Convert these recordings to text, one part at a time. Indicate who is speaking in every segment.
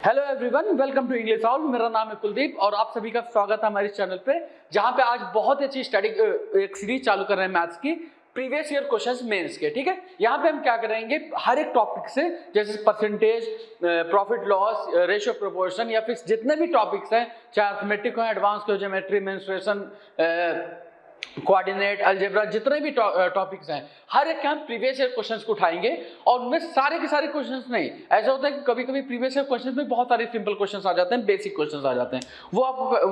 Speaker 1: Hello everyone, welcome to English all. मेरा नाम है कुलदीप और आप सभी का स्वागत है हमारे इस चैनल पे, जहां पे आज बहुत अच्छी स्टडी एक सीरीज चालू कर रहे हैं मैथ्स की, प्रीवियस ईयर क्वेश्चंस मेंस के। ठीक है, यहाँ पे हम क्या करेंगे, हर एक टॉपिक से जैसे percentage, profit loss ratio, proportion या फिर जितने भी टॉपिक्स हैं, चाहे अर्थमेटिक हो, एडवांस हो, ज्योमेट्री, मेंस्ट्रुएशन, कोऑर्डिनेट, अलजेब्रा, जितने भी टॉपिक्स हैं, हर एक हम प्रीवियस ईयर क्वेश्चंस को उठाएंगे। और उनमें सारे के सारे क्वेश्चंस नहीं, ऐसा होता है कि कभी कभी प्रीवियस ईयर क्वेश्चंस में बहुत सारे सिंपल क्वेश्चंस आ जाते हैं, बेसिक क्वेश्चंस आ जाते हैं, वो आपको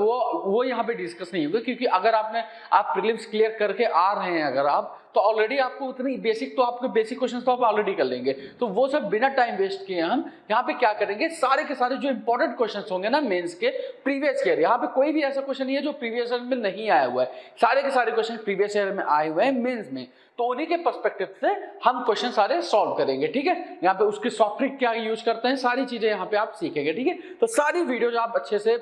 Speaker 1: वो यहाँ पे डिस्कस नहीं होगा, क्योंकि अगर आप प्रीलिम्स क्लियर करके आ रहे हैं अगर आप, तो ऑलरेडी आपको उतनी बेसिक, तो आपके बेसिक क्वेश्चंस तो आप ऑलरेडी कर लेंगे। तो वो सब बिना टाइम वेस्ट किए हम यहाँ पे क्या करेंगे, सारे के सारे जो इंपॉर्टेंट क्वेश्चंस होंगे ना मेंस के प्रीवियस ईयर, यहाँ पे कोई भी ऐसा क्वेश्चन नहीं है जो प्रीवियस ईयर में नहीं आया हुआ है, सारे के सारे क्वेश्चन प्रीवियस ईयर में आए हुए हैं मेंस में। तो उन्हीं के पर्सपेक्टिव से हम क्वेश्चन सारे सॉल्व करेंगे। ठीक है, यहाँ पे उसकी सॉफ्ट ट्रिक क्या यूज करते हैं, सारी चीजें यहाँ पे आप सीखेंगे। ठीक है, तो सारी वीडियोज आप अच्छे से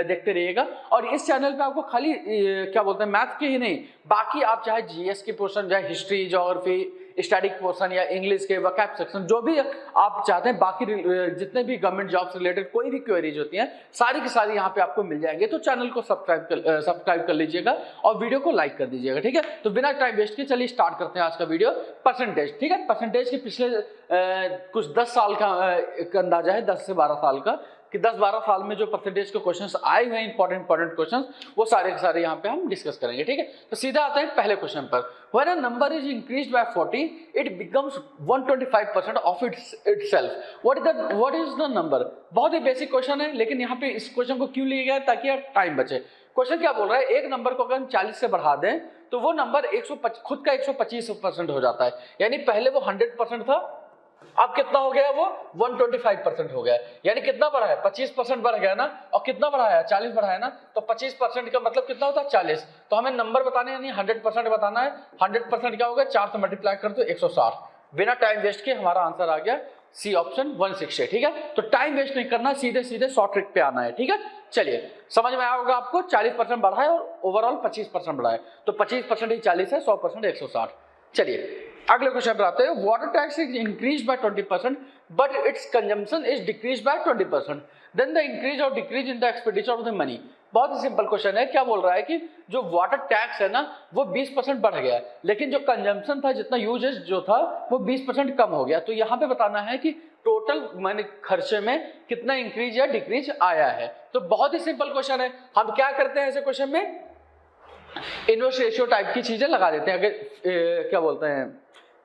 Speaker 1: देखते रहिएगा। और इस चैनल पे आपको खाली क्या बोलते हैं, मैथ के ही नहीं, बाकी आप चाहे जीएस की पोर्शन, चाहे हिस्ट्री, ज्योग्राफी, स्टैटिक पोर्शन या इंग्लिश के वोकैब सेक्शन, जो भी आप चाहते हैं, बाकी जितने भी गवर्नमेंट जॉब से रिलेटेड कोई भी क्वेरीज होती हैं, सारी की सारी यहाँ पे आपको मिल जाएंगे। तो चैनल को सब्सक्राइब कर लीजिएगा और वीडियो को लाइक कर दीजिएगा। ठीक है, तो बिना टाइम वेस्ट के चलिए स्टार्ट करते हैं आज का वीडियो। परसेंटेज, ठीक है, परसेंटेज के पिछले कुछ 10 साल का एक अंदाजा है, 10 से 12 साल का, कि 10-12 साल में जो परसेंटेज के क्वेश्चंस आए हुए हैं, इंपॉर्टेंट क्वेश्चंस, वो सारे के सारे यहाँ पे हम डिस्कस करेंगे। ठीक है, तो सीधा आता है पहले क्वेश्चन पर। When a number is increased by 40 it becomes 125% of itself, what is the number. बहुत ही बेसिक क्वेश्चन है, लेकिन यहाँ पे इस क्वेश्चन को क्यों लिया गया है, ताकि टाइम बचे। क्वेश्चन क्या बोल रहा है, एक नंबर को अगर हम 40 से बढ़ा दें तो वो नंबर खुद का 125% हो जाता है। यानी पहले वो 100% था, अब कितना हो गया, वो 125% हो गया। यानी कितना बढ़ा है, 25% बढ़ गया ना, और कितना बढ़ा है, 40 बढ़ा है ना, तो 25% का मतलब कितना होता है, 40। तो हमें नंबर बताने, यानी 100% बताना है। 100% क्या होगा, 4 से मल्टीप्लाई कर दो 160। बिना टाइम वेस्ट के हमारा आंसर आ गया सी ऑप्शन 160। ठीक है, तो टाइम वेस्ट नहीं करना, सीधे सीधे शॉर्ट ट्रिक पे आना है। ठीक है, चलिए समझ में आया होगा आपको। 40% बढ़ा है और ओवरऑल 25% बढ़ा है, तो 25% ही 40 है, 100% 160। चलिए अगले क्वेश्चन पर आते हैं। Water tax is increase by 20% but its consumption is decrease by 20%, then the increase और decrease in the expenditure of the money. बहुत ही सिंपल क्वेश्चन है। क्या बोल रहा है कि जो वाटर टैक्स है ना, वो 20% बढ़ गया है, लेकिन जो कंजम्पशन था, जितना यूजेज जो था, वो 20% कम हो गया। तो यहाँ पे बताना है कि टोटल मनी खर्चे में कितना इंक्रीज या डिक्रीज आया है। तो बहुत ही सिंपल क्वेश्चन है। हम क्या करते हैं ऐसे क्वेश्चन में, इनवर्स रेशियो टाइप की चीजें लगा देते हैं। अगर क्या बोलते हैं,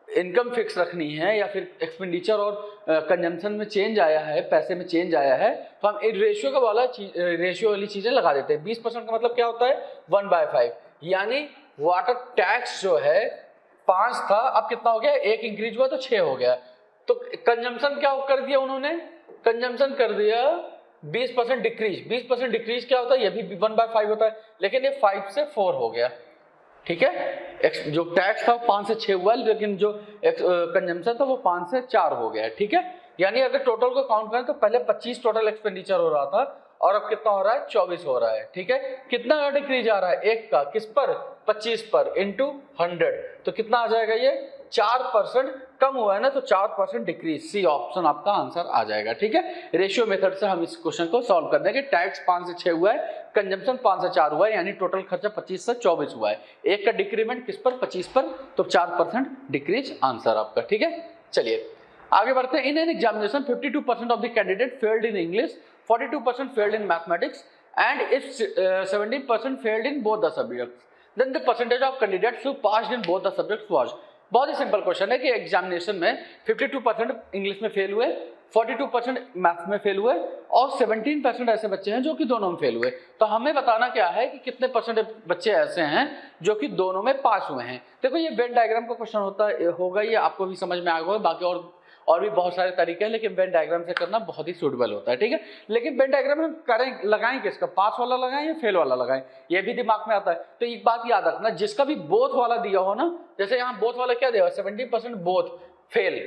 Speaker 1: इनकम फिक्स रखनी है या फिर एक्सपेंडिचर और कंजम्पशन में चेंज आया है, पैसे में चेंज आया है, तो हम रेशियो वाली चीजें लगा देते हैं। 20% का मतलब क्या होता है, 1/5। यानी वाटर टैक्स जो है 5 था, अब कितना हो गया, 1 इंक्रीज हुआ तो 6 हो गया। तो कंजम्पशन क्या कर दिया उन्होंने, कंजम्पशन कर दिया 20% डिक्रीज। 20% डिक्रीज क्या होता है, ये भी 1/5 होता है, लेकिन ये 5 से 4 हो गया। ठीक है, जो टैक्स था वो 5 से 6 हुआ, लेकिन जो कंजम्पशन था वो 5 से 4 हो गया। ठीक है, यानी अगर टोटल को काउंट करें तो पहले 25 टोटल एक्सपेंडिचर हो रहा था, और अब कितना हो रहा है, 24 हो रहा है। ठीक है, कितना का डिक्रीज आ रहा है, 1 का, किस पर, 25 पर, इंटू 100, तो कितना आ जाएगा, ये 4% कम हुआ है ना, तो 4% डिक्रीज, सी ऑप्शन आपका आंसर आ जाएगा। ठीक है, रेशियो मेथड से हम इस क्वेश्चन को सॉल्व कर देंगे। टैक्स 5 से 6 हुआ है, कंजम्पशन 5 से 4 हुआ है, यानी टोटल खर्चा 25 से 24 हुआ है। 1 का डिक्रीमेंट किस पर, 25 पर, तो 4% डिक्रीज आंसर आपका। ठीक है, चलिए आगे बढ़ते हैं। In an examination 52% of the candidate failed in English, 42% failed in mathematics, and if 17% failed in both the subjects, then the percentage of candidates who passed in both the subjects was. बहुत ही simple question है कि examination में 52% English में fail हुए, 42% maths में fail हुए, और 17% ऐसे बच्चे हैं जो कि दोनों में फेल हुए। तो हमें बताना क्या है कि कितने परसेंट बच्चे ऐसे हैं जो कि दोनों में पास हुए हैं। देखो ये वेन डायग्राम का क्वेश्चन होगा, ये आपको भी समझ में आ गया, बाकी और भी बहुत सारे तरीके हैं, लेकिन वेन डायग्राम से करना बहुत ही सूटेबल होता है। ठीक है, लेकिन वेन डायग्राम हम करें, लगाएं किसका, पास वाला लगाएं या फेल वाला लगाएं, ये भी दिमाग में आता है। तो एक बात याद रखना, जिसका भी बोथ वाला दिया हो ना, जैसे यहाँ बोथ वाला क्या दिया, 70% both fail,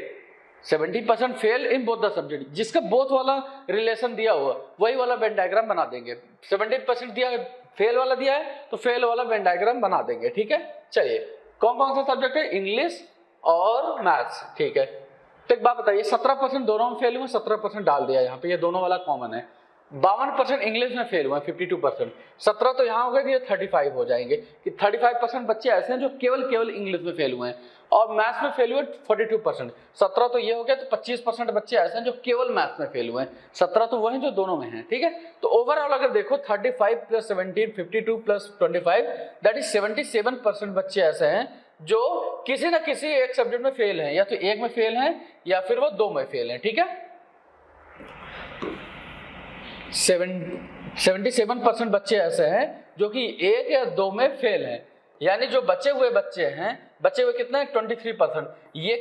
Speaker 1: 70% fail in both the subject, जिसका बोथ वाला रिलेशन दिया हुआ वही वाला वेन डायग्राम बना देंगे। 70% दिया है, फेल वाला दिया है, तो फेल वाला वेन डायग्राम बना देंगे। ठीक है, चलिए कौन कौन सा सब्जेक्ट है, इंग्लिश और मैथ्स। ठीक है, तो एक बात बताइए, 17% दोनों में फेल हुए, 17% डाल दिया यहाँ पे, ये दोनों वाला कॉमन है। 52% इंग्लिश में फेल हुए, 52%। 17 तो यहाँ हो गए, ये 35 हो जाएंगे कि 35% बच्चे ऐसे हैं जो केवल इंग्लिश में फेल हुए हैं, और मैथ्स में फेल हुए 42%। 17 तो ये हो गया, तो 25% बच्चे ऐसे हैं जो केवल मैथ्स में फेल हुए हैं। 17 तो वो हैं जो दोनों में हैं, ठीक है। तो ओवरऑल अगर देखो 35 + 17, 52 + 25, दैट इज 77% बच्चे ऐसे हैं जो किसी ना किसी एक सब्जेक्ट में फेल हैं, या तो एक में फेल हैं या फिर वो 2 में फेल हैं, ठीक है। 77% बच्चे ऐसे हैं जो कि 1 या 2 में फेल हैं, यानी जो बचे हुए बच्चे हैं, बचे हुए कितने हैं, 23%। ये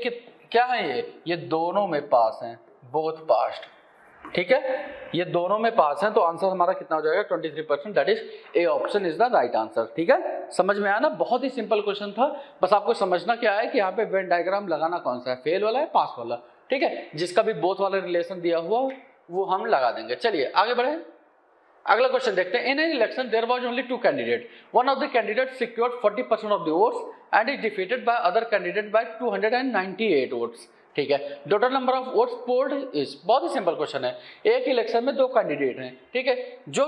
Speaker 1: क्या है, ये दोनों में पास हैं, बोथ पास्ड, ठीक है। ये दोनों में पास हैं, तो आंसर हमारा कितना हो जाएगा, 23%। That is A option is the right answer, ठीक है। समझ में आया ना, बहुत ही सिंपल क्वेश्चन था। बस आपको समझना क्या है कि यहाँ पे वेन डायग्राम लगाना कौन सा है, फेल वाला है पास वाला, ठीक है। जिसका भी बोथ वाला रिलेशन दिया हुआ वो हम लगा देंगे। चलिए आगे बढ़े, अगला क्वेश्चन देखते हैं। In an election there was only 2 candidate, one of the candidate secured 40% of the votes and is defeated by other candidate by 298 votes, ठीक है। Total number of votes polled is, बहुत ही सिंपल क्वेश्चन है। एक election में 2 candidate हैं, ठीक है। जो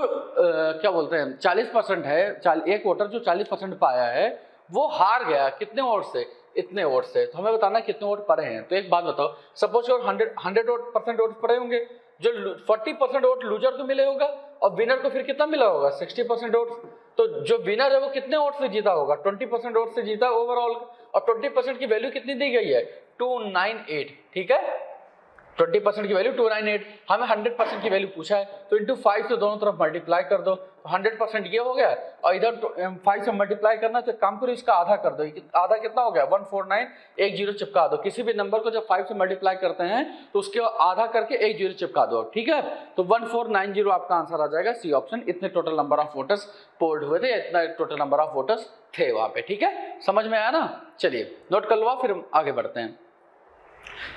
Speaker 1: क्या बोलते हैं 40% है, एक वोटर जो 40% पाया है वो हार गया, कितने वोट से, इतने वोट से। तो हमें बताना कितने वोट पड़े हैं। तो एक बात बताओ, सपोज 100% वोट पड़े होंगे, जो 40% वोट लूजर को मिले होगा और विनर को फिर कितना मिला होगा, 60% वोट। तो जो विनर है वो कितने वोट से जीता होगा, 20% वोट से जीता ओवरऑल, और 20% की वैल्यू कितनी दी गई है, 298, ठीक है। 20% की वैल्यू 298, हमें 100% की वैल्यू पूछा है, तो इंटू 5 से दोनों तरफ मल्टीप्लाई कर दो, तो 100% ये हो गया, और इधर 5 से मल्टीप्लाई करना, तो काम करो इसका आधा कर दो। आधा कितना हो गया, 149, एक जीरो चिपका दो। किसी भी नंबर को जब 5 से मल्टीप्लाई करते हैं तो उसके आधा करके एक जीरो चिपका दो, ठीक है। तो 1490 आपका आंसर आ जाएगा, सी ऑप्शन। इतने total number of voters polled हुए थे, इतना टोटल नंबर ऑफ वोटर्स थे वहां पे, ठीक है। समझ में आया ना, चलिए नोट कर लो, फिर आगे बढ़ते हैं।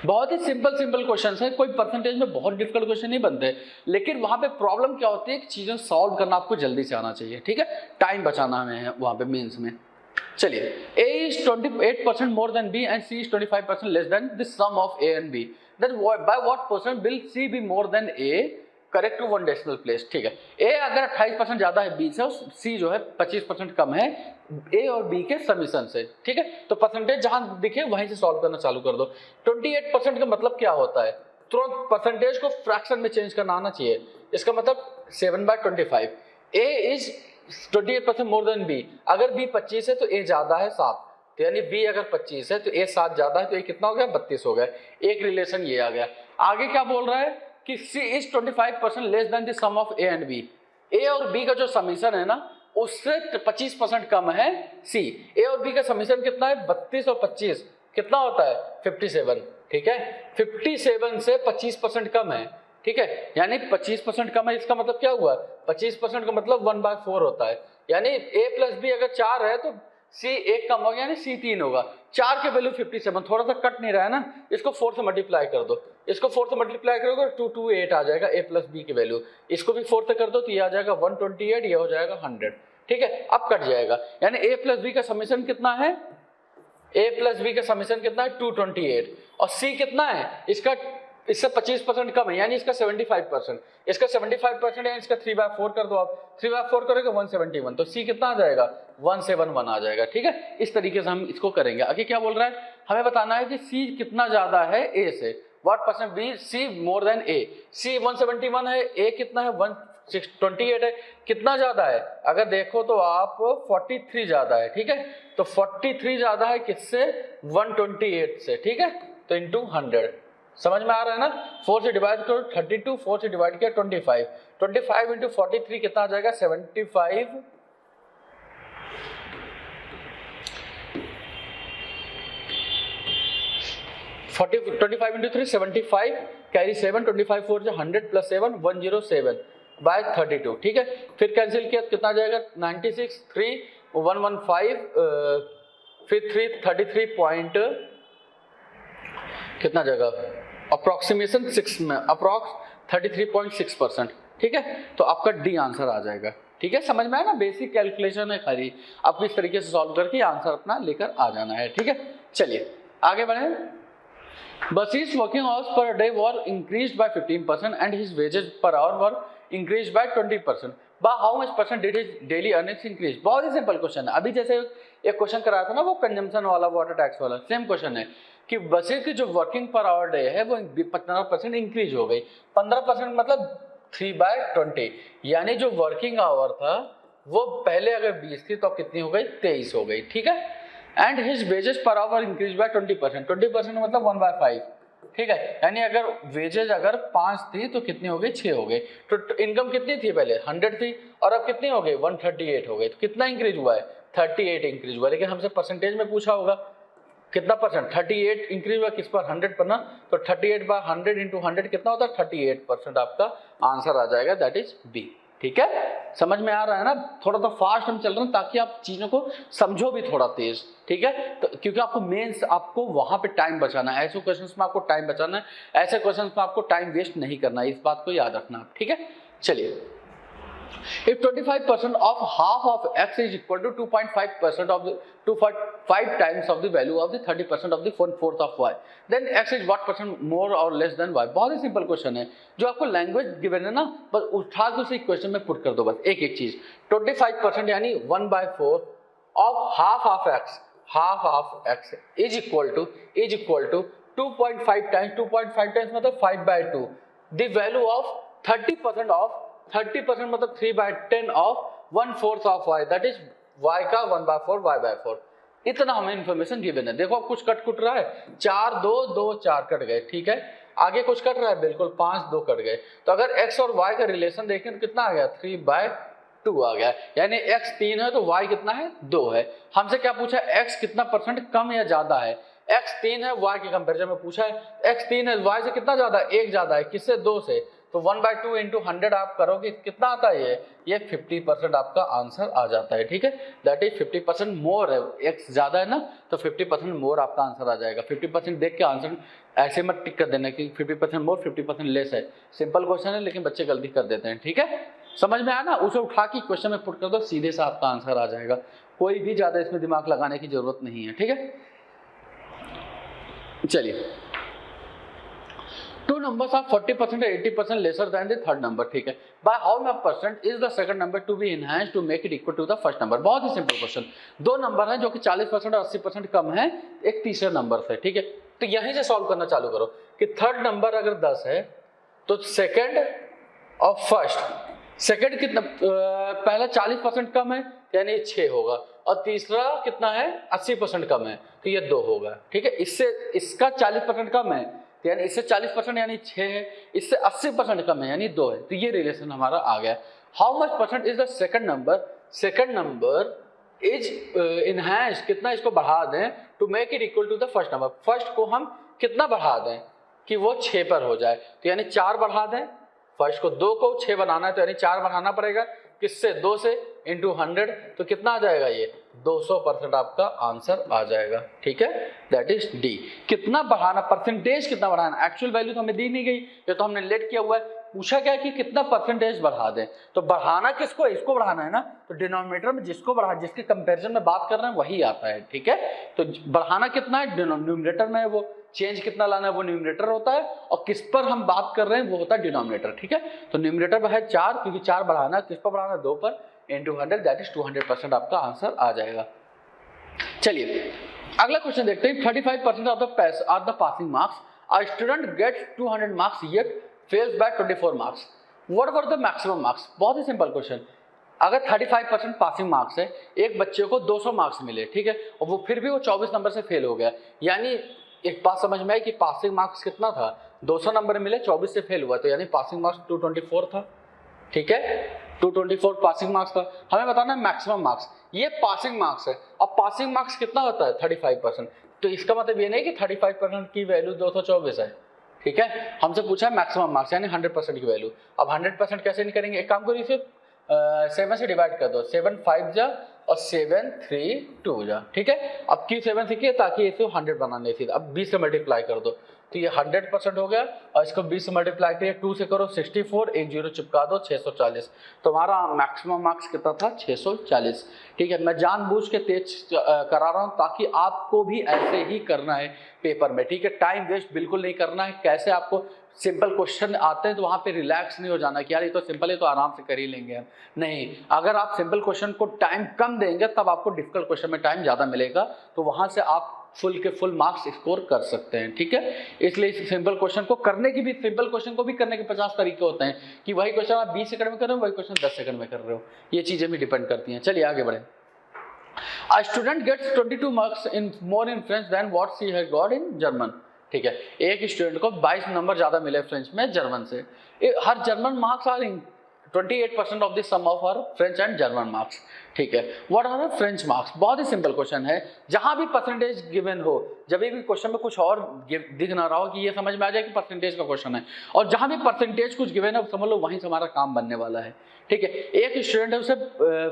Speaker 1: बहुत ही सिंपल क्वेश्चन है, कोई परसेंटेज में बहुत डिफिकल्ट क्वेश्चन नहीं बनते, लेकिन वहां पे प्रॉब्लम क्या होती है कि चीजें सॉल्व करना आपको जल्दी से आना चाहिए, ठीक है। टाइम बचाना हमें वहां पे मेंस में। चलिए, A is 28% more than B and C is 25% less than the sum of A and B. Then by what percent will C be more than A? Correct to 1 decimal place, ठीक है। ए अगर 28% ज्यादा है B से, और सी जो है 25% कम है ए और बी के समीशन से, ठीक है। तो परसेंटेज जहां दिखे वहीं से सॉल्व करना चालू कर दो। 28% का मतलब क्या होता है, तुरंत परसेंटेज को फ्रैक्शन में चेंज करना आना चाहिए। इसका मतलब 7/25। ए इज 28% मोर देन बी, अगर बी 25 है तो ए ज्यादा है 7, तो यानी बी अगर 25 है तो ए 7 ज्यादा है, तो ए कितना हो गया, 32 हो गया। एक रिलेशन ये आ गया। आगे क्या बोल रहा है कि C is 25% less than the sum of A and B। A और B का जो समीशन है ना, उससे 25% कम है C। A और B का समीशन कितना है, 32 और 25 कितना होता है, 57, ठीक है। 57 से 25% कम है, ठीक है, यानी 25% कम है। इसका मतलब क्या हुआ, 25% का मतलब 1/4 होता है, यानी A + B अगर 4 है तो C 1 कम हो गया, यानी C 3 होगा। 4 के वैल्यू 57, थोड़ा सा कट नहीं रहा है ना, इसको 4 से मल्टीप्लाई कर दो, इसको 4 से मल्टीप्लाई करोगे 228 आ जाएगा A + B की वैल्यू। इसको भी 4 से कर दो तो ये आ जाएगा 128, ये हो जाएगा 100, ठीक है। अब कट जाएगा, यानी A + B का समीशन कितना है, A + B का समीशन कितना है, 228, और C कितना है, इसका इससे 25% कम है, यानी इसका 75%, इसका 75% है, इसका 3/4 कर दो आप, 3/4 करोगे 171, तो C कितना आ जाएगा, 171 आ जाएगा, ठीक है। इस तरीके से हम इसको करेंगे। आगे क्या बोल रहा है, हमें बताना है कि C कितना ज्यादा है A से, what percent be C more than A। C 171 है, A कितना है 128 है, कितना ज्यादा है, अगर देखो तो आप 43 ज्यादा है, ठीक है। तो 43 ज्यादा है किससे, 128 से, ठीक है। तो इंटू 100, समझ में आ रहा है ना। 4 से डिवाइड करो 32, 4 से डिवाइड किया 25, 25 इंटू 43 कितना आ जाएगा, 75। 25 इंटू 3 75, कैरी 7, 25 4 से 100 + 7 107/32, ठीक है। फिर कैंसिल किया कितना आ जाएगा, 96, 3 115, फिर 3 33 पॉइंट कितना जाएगा, अप्रोक्सीमेशन 6 में अप्रोक्स 33.6%, ठीक है। तो आपका डी आंसर आ जाएगा, ठीक है। समझ में आया ना, बेसिक कैलकुलेशन है खाली, आपको इस तरीके से सॉल्व करके आंसर अपना लेकर आ जाना है, ठीक है। चलिए आगे बढ़े। Basir's working hours per day were increased by 15% and his wages per hour were increased by 20%. By how much percent did his daily earnings increase? बहुत ही सिंपल क्वेश्चन है। अभी जैसे एक क्वेश्चन कराया था ना वो कंजम्पशन वाला, वाटर टैक्स वाला, सेम क्वेश्चन है कि बसीर की जो वर्किंग पर आवर डे है वो 15% इंक्रीज हो गई। 15% मतलब 3/20, यानी जो वर्किंग आवर था वो पहले अगर 20 थी तो अब कितनी हो गई? 23 हो गई। ठीक है। And his wages per hour increase by 20%। 20% मतलब 1/5। ठीक है, यानी अगर वेजेस अगर 5 थी तो कितनी हो गई? 6 हो गई। तो इनकम कितनी थी? पहले 100 थी और अब कितनी हो गई? 138 हो गई। तो कितना इंक्रीज हुआ है? 38 इंक्रीज हुआ। लेकिन हमसे परसेंटेज में पूछा होगा कितना परसेंट? 38 इंक्रीज हुआ किस पर? 100 पर ना। तो 38/100 इंटू 100 कितना होता है? 38% आपका आंसर आ जाएगा, दैट इज बी। ठीक है, समझ में आ रहा है ना? थोड़ा सा फास्ट हम चल रहे हैं ताकि आप चीजों को समझो भी थोड़ा तेज। ठीक है, तो क्योंकि आपको मेंस आपको वहां पे टाइम बचाना है, ऐसे क्वेश्चंस में आपको टाइम बचाना है, ऐसे क्वेश्चंस में आपको टाइम वेस्ट नहीं करना है, इस बात को याद रखना आप। ठीक है, चलिए। If 25% of half of x is equal to 2.5% of the 2.5 times of the value of the 30% of the 1/4 of y, then x is what percent more or less than y? बहुत ही सिंपल क्वेश्चन है। जो आपको language given है ना, बस उठा के उसे क्वेश्चन में पुट कर दो, बस एक एक चीज। 25% यानी 1/4 of half of x is equal to 2.5 times 2.5 times मतलब 5/2 the value of 30% of 30% मतलब 3/10 of 1/4 of y, that is y का 1/4 y/4। इतना हमें इंफॉर्मेशन गिवन है। देखो कुछ कट कुट रहा है, 4 2 2 4 कट गए। ठीक है, आगे कुछ कट रहा है, बिल्कुल 5 2 कट गए। तो अगर x और y का रिलेशन देखें तो कितना आ गया? 3/2 आ गया। यानी x 3 है तो y कितना है? 2 है। हमसे क्या पूछा? x कितना परसेंट कम या ज्यादा है? x 3 है, y के कंपेरिजन में पूछा है। x 3 है, y से कितना ज्यादा है? 1 ज्यादा है। किससे? 2 से। तो 1/2 इंटू 100 आप करोगे कितना आता है? ये 50% आपका आंसर आ जाता है। ठीक है, दैट इज 50% मोर है। x ज्यादा है ना, तो 50% मोर आपका आंसर आ जाएगा। 50% देख के आंसर ऐसे मत टिक कर देना कि 50% मोर 50% लेस है। सिंपल क्वेश्चन है लेकिन बच्चे गलती कर देते हैं। ठीक है, समझ में आया ना? उसे उठा के क्वेश्चन में पुट कर दो, सीधे से आपका आंसर आ जाएगा। कोई भी ज्यादा इसमें दिमाग लगाने की जरूरत नहीं है। ठीक है, चलिए। Two numbers are 40% or 80% lesser than the third number. ठीक है, by how much percent is the second number to be enhanced to make it equal to the first number? बहुत ही सिंपल क्वेश्चन। दो नंबर हैं जो कि 40% और 80% कम है एक तीसरे नंबर से। ठीक है, तो यहीं से सॉल्व करना चालू करो कि थर्ड नंबर अगर 10 है तो सेकंड और फर्स्ट, सेकंड कितना? पहला 40% कम है यानी 6 होगा, और तीसरा कितना है? 80% कम है तो ये 2 होगा। ठीक है, इससे इसका 40% कम है यानी इससे 40% यानी 6 है, इससे 80% कम है यानी 2 है। तो ये रिलेशन हमारा आ गया। How much percent is the second number? Second number is enhance, कितना इसको बढ़ा दें to make it equal to the first number. First को हम कितना बढ़ा दें कि वो 6 पर हो जाए? तो यानी 4 बढ़ा दें। फर्स्ट को 2 को 6 बनाना है तो यानी 4 बढ़ाना पड़ेगा। किससे? 2 से इंटू 100 तो कितना आ जाएगा? ये 200% आपका आंसर आ जाएगा। ठीक है, दैट इज डी। कितना बढ़ाना? परसेंटेज कितना बढ़ाना? एक्चुअल वैल्यू तो हमें दी नहीं गई, ये तो हमने लेट किया हुआ है। पूछा क्या कि कितना परसेंटेज बढ़ा दें, तो बढ़ाना किसको? इसको बढ़ाना है ना, तो डिनोमिनेटर में जिसको बढ़ा, जिसके कंपैरिजन में बात कर रहे हैं वही आता है। ठीक है, तो बढ़ाना कितना है? न्यूमरेटर में है, वो चेंज कितना लाना है वो न्यूमरेटर होता है, और किस पर हम बात कर रहे हैं वो होता है डिनोमिनेटर। ठीक है, तो न्यूमरेटर में है 4, क्योंकि 4 बढ़ाना किस पर बढ़ाना? 2 पर, इंटू 100 दैट इज 200% आपका आंसर आ जाएगा। चलिए अगला क्वेश्चन देखते हैं। 35% of the passing marks, a student gets 200 marks yet fails by 24 marks, what were the maximum marks? बहुत ही सिंपल क्वेश्चन। अगर 35% पासिंग मार्क्स है, एक बच्चे को 200 मार्क्स मिले, ठीक है, और वो फिर भी वो 24 नंबर से फेल हो गया, यानी एक बात समझ में आई कि पासिंग मार्क्स कितना था? 200 नंबर मिले, 24 से फेल हुआ, तो यानी पासिंग मार्क्स 224 था। ठीक है, 224 पासिंग मार्क्स था। हमें बताना है मैक्सिमम मार्क्स। ये पासिंग मार्क्स है, अब पासिंग मार्क्स कितना होता है? 35%। तो इसका मतलब ये नहीं कि 35% की वैल्यू 224 है। ठीक है, हमसे पूछा है मैक्सिमम मार्क्स यानी 100% की वैल्यू। अब 100% कैसे नहीं करेंगे? एक काम करो, इसे 7 से डिवाइड कर दो, 7 5 जा और 7 3 2 जा। ठीक है, अब क्यों 7 से किया? ताकि इसे 100 बनाने से। अब 20 से मल्टीप्लाई कर दो तो ये 100% हो गया, और इसको 20 से मल्टीप्लाई करिए, 2 से करो 64, एक जीरो चिपका दो 640। तो हमारा मैक्सिमम मार्क्स कितना था 640। ठीक है, मैं जानबूझ के तेज करा रहा हूँ ताकि आपको भी ऐसे ही करना है पेपर में। ठीक है, टाइम वेस्ट बिल्कुल नहीं करना है। कैसे आपको सिंपल क्वेश्चन आते हैं तो वहाँ पे रिलैक्स नहीं हो जाना कि यार ये तो सिंपल है तो आराम से कर ही लेंगे हम। नहीं, अगर आप सिंपल क्वेश्चन को टाइम कम देंगे तब आपको डिफिकल्ट क्वेश्चन में टाइम ज़्यादा मिलेगा, तो वहाँ से आप फुल के फुल मार्क्स स्कोर कर सकते हैं। ठीक है, इसलिए इस सिंपल क्वेश्चन को करने की भी, सिंपल क्वेश्चन को भी करने के 50 तरीके होते हैं कि वही क्वेश्चन आप 20 सेकंड में कर रहे हो, वही क्वेश्चन 10 सेकंड में कर रहे हो। ये चीज़ें भी डिपेंड करती हैं। चलिए आगे बढ़े। A student gets 22 marks in more in French than what she had got in German। ठीक है, एक स्टूडेंट को 22 नंबर ज्यादा मिले फ्रेंच में जर्मन से। Her German marks are 28% of the sum of her French and German marks. ठीक है, व्हाट आर फ्रेंच मार्क्स? बहुत ही सिंपल क्वेश्चन है। जहां भी परसेंटेज गिवन हो, जब भी क्वेश्चन में कुछ और दिख ना रहा हो कि ये समझ में आ जाए कि परसेंटेज का क्वेश्चन है, और जहां भी परसेंटेज कुछ गिवन है समझ लो वहीं से हमारा काम बनने वाला है। ठीक है, एक स्टूडेंट है उसे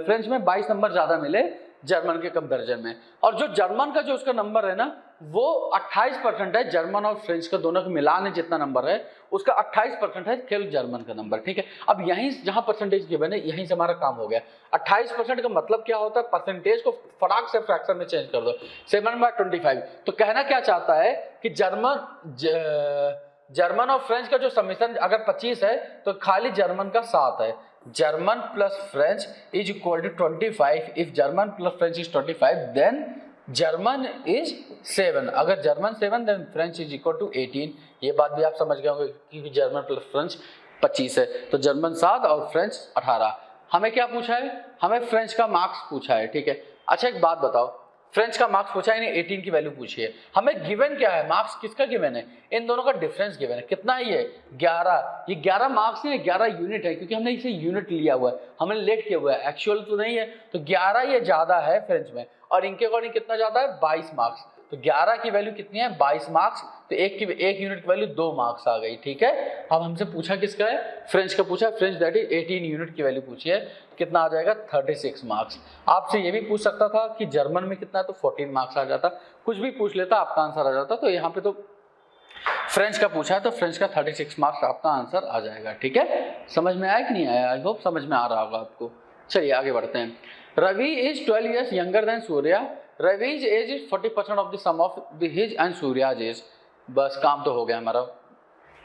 Speaker 1: फ्रेंच में 22 नंबर ज्यादा मिले जर्मन के कंपैरिजन में, और जो जर्मन का जो उसका नंबर है ना वो 28% है। जर्मन और फ्रेंच का दोनों को मिलाने जितना नंबर है उसका 28% है केवल जर्मन का नंबर। ठीक है, अब यहीं जहां परसेंटेज गिवन है यहीं से हमारा काम हो गया। 28% का मतलब क्या होता है? परसेंटेज को फटाक से फ्रैक्शन में चेंज कर दो, 7/25। तो कहना क्या चाहता है कि जर्मन और फ्रेंच का जो समीशन अगर 25 है तो खाली जर्मन का 7 है। German plus French is equal to 25. If German plus French is 25, then German is 7. अगर German 7, then French is equal to 18. ये बात भी आप समझ गए होंगे क्योंकि German plus French 25 है, तो German 7 और French 18। हमें क्या पूछा है? हमें French का मार्क्स पूछा है। ठीक है, अच्छा एक बात बताओ, फ्रेंच का मार्क्स पूछा है, 18 की वैल्यू पूछी है। हमें गिवन क्या है? मार्क्स किसका गिवन है? इन दोनों का डिफरेंस गिवन है। कितना है ये? 11। ये 11 मार्क्स है, 11 यूनिट है, क्योंकि हमने इसे यूनिट लिया हुआ है, हमने लेट किया हुआ है, एक्चुअल तो नहीं है। तो 11 ये ज्यादा है फ्रेंच में, और इनके अकॉर्डिंग कितना ज्यादा है? 22 मार्क्स। तो 11 की वैल्यू कितनी है? 22 मार्क्स। तो एक यूनिट की वैल्यू 2 मार्क्स आ गई। ठीक है, अब हमसे पूछा किसका है? फ्रेंच का पूछा। फ्रेंच दैट इज 18 यूनिट की वैल्यू पूछी है, कितना आ जाएगा? 36 मार्क्स। आपसे ये भी पूछ सकता था कि जर्मन में कितना है, तो 14 मार्क्स आ जाता। कुछ भी पूछ लेता आपका आंसर आ जाता। तो यहाँ पे तो फ्रेंच का पूछा है तो फ्रेंच का 36 मार्क्स आपका आंसर आ जाएगा। ठीक है, समझ में आया कि नहीं आया? आई होप समझ में आ रहा होगा आपको। चलिए आगे बढ़ते हैं। Ravi is 12 years younger than Surya. रवि's age is 40% of the sum of his and Surya's age. बस काम तो हो गया हमारा,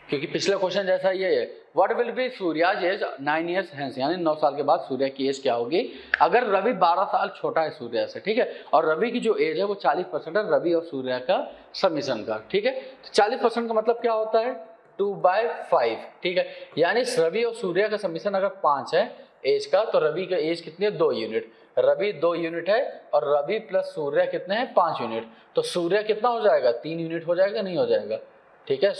Speaker 1: क्योंकि पिछले क्वेश्चन जैसा ये है। What will be Surya's age 9 years hence, यानी 9 साल के बाद सूर्य की एज क्या होगी? अगर रवि 12 साल छोटा है सूर्य से, ठीक है, और रवि की जो एज है वो 40% है रवि और सूर्य का समीशन का। ठीक है, तो 40% का मतलब क्या होता है? 2/5। ठीक है, यानी रवि और सूर्य का समीशन अगर 5 है एज का, तो रवि का एज कितनी है? 2 यूनिट। रवि 2 यूनिट है और रवि प्लस सूर्य कितने हैं? 5 यूनिट। तो सूर्य कितना हो जाएगा? 3 यूनिट हो जाएगा, नहीं हो जाएगा? ठीक है,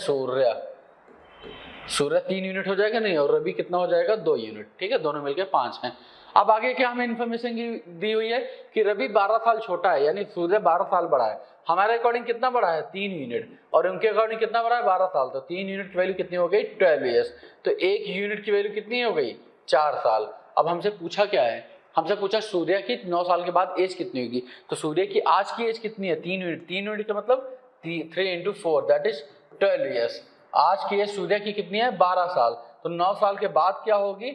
Speaker 1: सूर्य 3 यूनिट हो जाएगा, नहीं, और रवि कितना हो जाएगा? 2 यूनिट। ठीक है, दोनों मिलकर 5 हैं। अब आगे क्या हमें इन्फॉर्मेशन दी हुई है कि रवि 12 साल छोटा है, यानी सूर्य 12 साल बड़ा है। हमारे अकॉर्डिंग कितना बड़ा है? 3 यूनिट, और उनके अकॉर्डिंग कितना बड़ा है? 12 साल। तो 3 यूनिट की वैल्यू कितनी हो गई? 12 years। तो 1 यूनिट की वैल्यू कितनी हो गई? 4 साल। अब हमसे पूछा क्या है? हमसे पूछा सूर्य की 9 साल के बाद एज कितनी होगी। तो सूर्य की आज की एज कितनी है? 3 यूनिट। 3 यूनिट का मतलब 3 × 4 दैट इज 12 years। आज की एज सूर्य की कितनी है? 12 साल। तो 9 साल के बाद क्या होगी?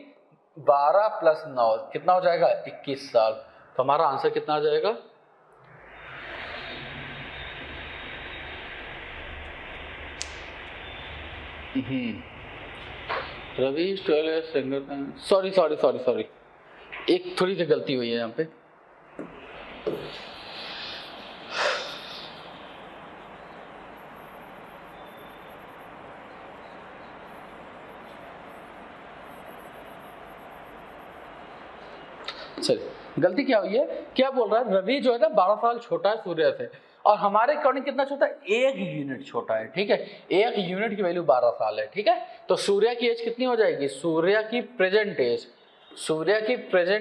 Speaker 1: 12 + 9 कितना हो जाएगा? 21 साल। तो हमारा आंसर कितना आ जाएगा? Ravi 12 years younger than, sorry, एक थोड़ी सी गलती हुई है यहाँ पे। चलिए, गलती क्या हुई है? क्या बोल रहा है? रवि जो है ना 12 साल छोटा है सूर्य से, और हमारे अकॉर्डिंग कितना छोटा है? 1 यूनिट छोटा है। ठीक है, 1 यूनिट की वैल्यू 12 साल है। ठीक है, तो सूर्य की एज कितनी हो जाएगी? सूर्य की प्रेजेंट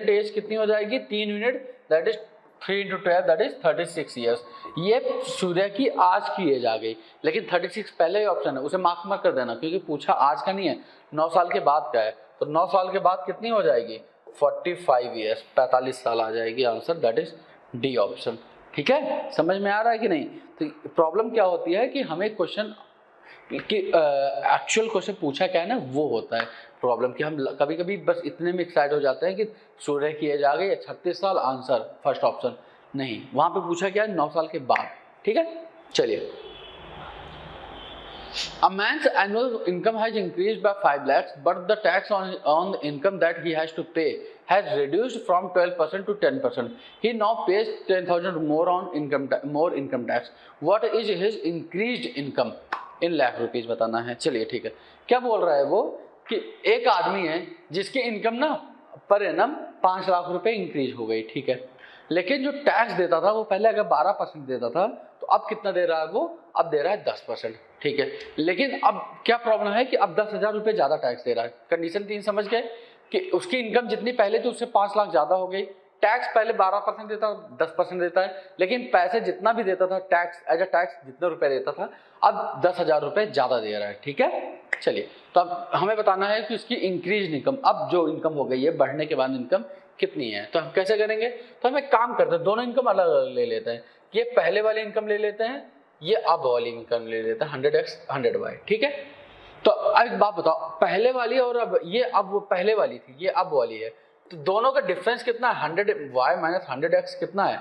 Speaker 1: एज कितनी हो जाएगी? 3 unit that is 3 × 12 that is 36 years। ये सूर्य की आज की एज आ गई, लेकिन 36 पहले ही ऑप्शन है, उसे मार्क मत कर देना क्योंकि पूछा आज का नहीं है, 9 साल के बाद का है। तो 9 साल के बाद कितनी हो जाएगी? 45 years, 45 साल आ जाएगी। Answer that is D option. ठीक है, समझ में आ रहा है कि नहीं? तो प्रॉब्लम क्या होती है कि हमें क्वेश्चन कि एक्चुअल क्वेश्चन पूछा क्या है ना, वो होता है प्रॉब्लम कि हम कभी कभी बस इतने में एक्साइट हो जाते हैं कि सूर्य की एज आ गई 36 साल, आंसर फर्स्ट ऑप्शन। नहीं, वहां पे पूछा क्या है 9 साल के बाद। ठीक है, चलिए। A man's annual income has increased by 5 lakhs, but the tax on the income that he has to pay has reduced from 12% to 10%. He now pays 10,000 more income tax. What is his increased income in lakh rupees बताना है। चलिए ठीक है, क्या बोल रहा है वो कि एक आदमी है जिसकी इनकम ना पर एनम 5 लाख रुपए इंक्रीज हो गई। ठीक है, लेकिन जो टैक्स देता था वो पहले अगर 12% देता था तो अब कितना दे रहा है वो, अब दे रहा है 10%। ठीक है, लेकिन अब क्या प्रॉब्लम है कि अब 10,000 रुपये ज़्यादा टैक्स दे रहा है। कंडीशन 3 समझ गए कि उसकी इनकम जितनी पहले थी उससे 5 लाख ज़्यादा हो गई। टैक्स पहले 12% देता, 10% देता है, लेकिन पैसे जितना भी देता था टैक्स एज अ टैक्स जितने रुपए देता था अब 10,000 रुपये ज़्यादा दे रहा है। ठीक है, चलिए। तो अब हमें बताना है कि उसकी इंक्रीज इनकम, अब जो इनकम हो गई है बढ़ने के बाद इनकम कितनी है। तो हम कैसे करेंगे, तो हम एक काम करते हैं, दोनों इनकम अलग अलग ले लेते हैं। ये पहले वाली इनकम ले लेते हैं, ये अब वाली इनकम ले लेते हैं 100x 100y। ठीक है, तो अब एक बात बताओ, पहले वाली और अब ये, अब वो पहले वाली थी, ये अब वाली है, तो दोनों का डिफरेंस कितना है, 100y माइनस 100x कितना है,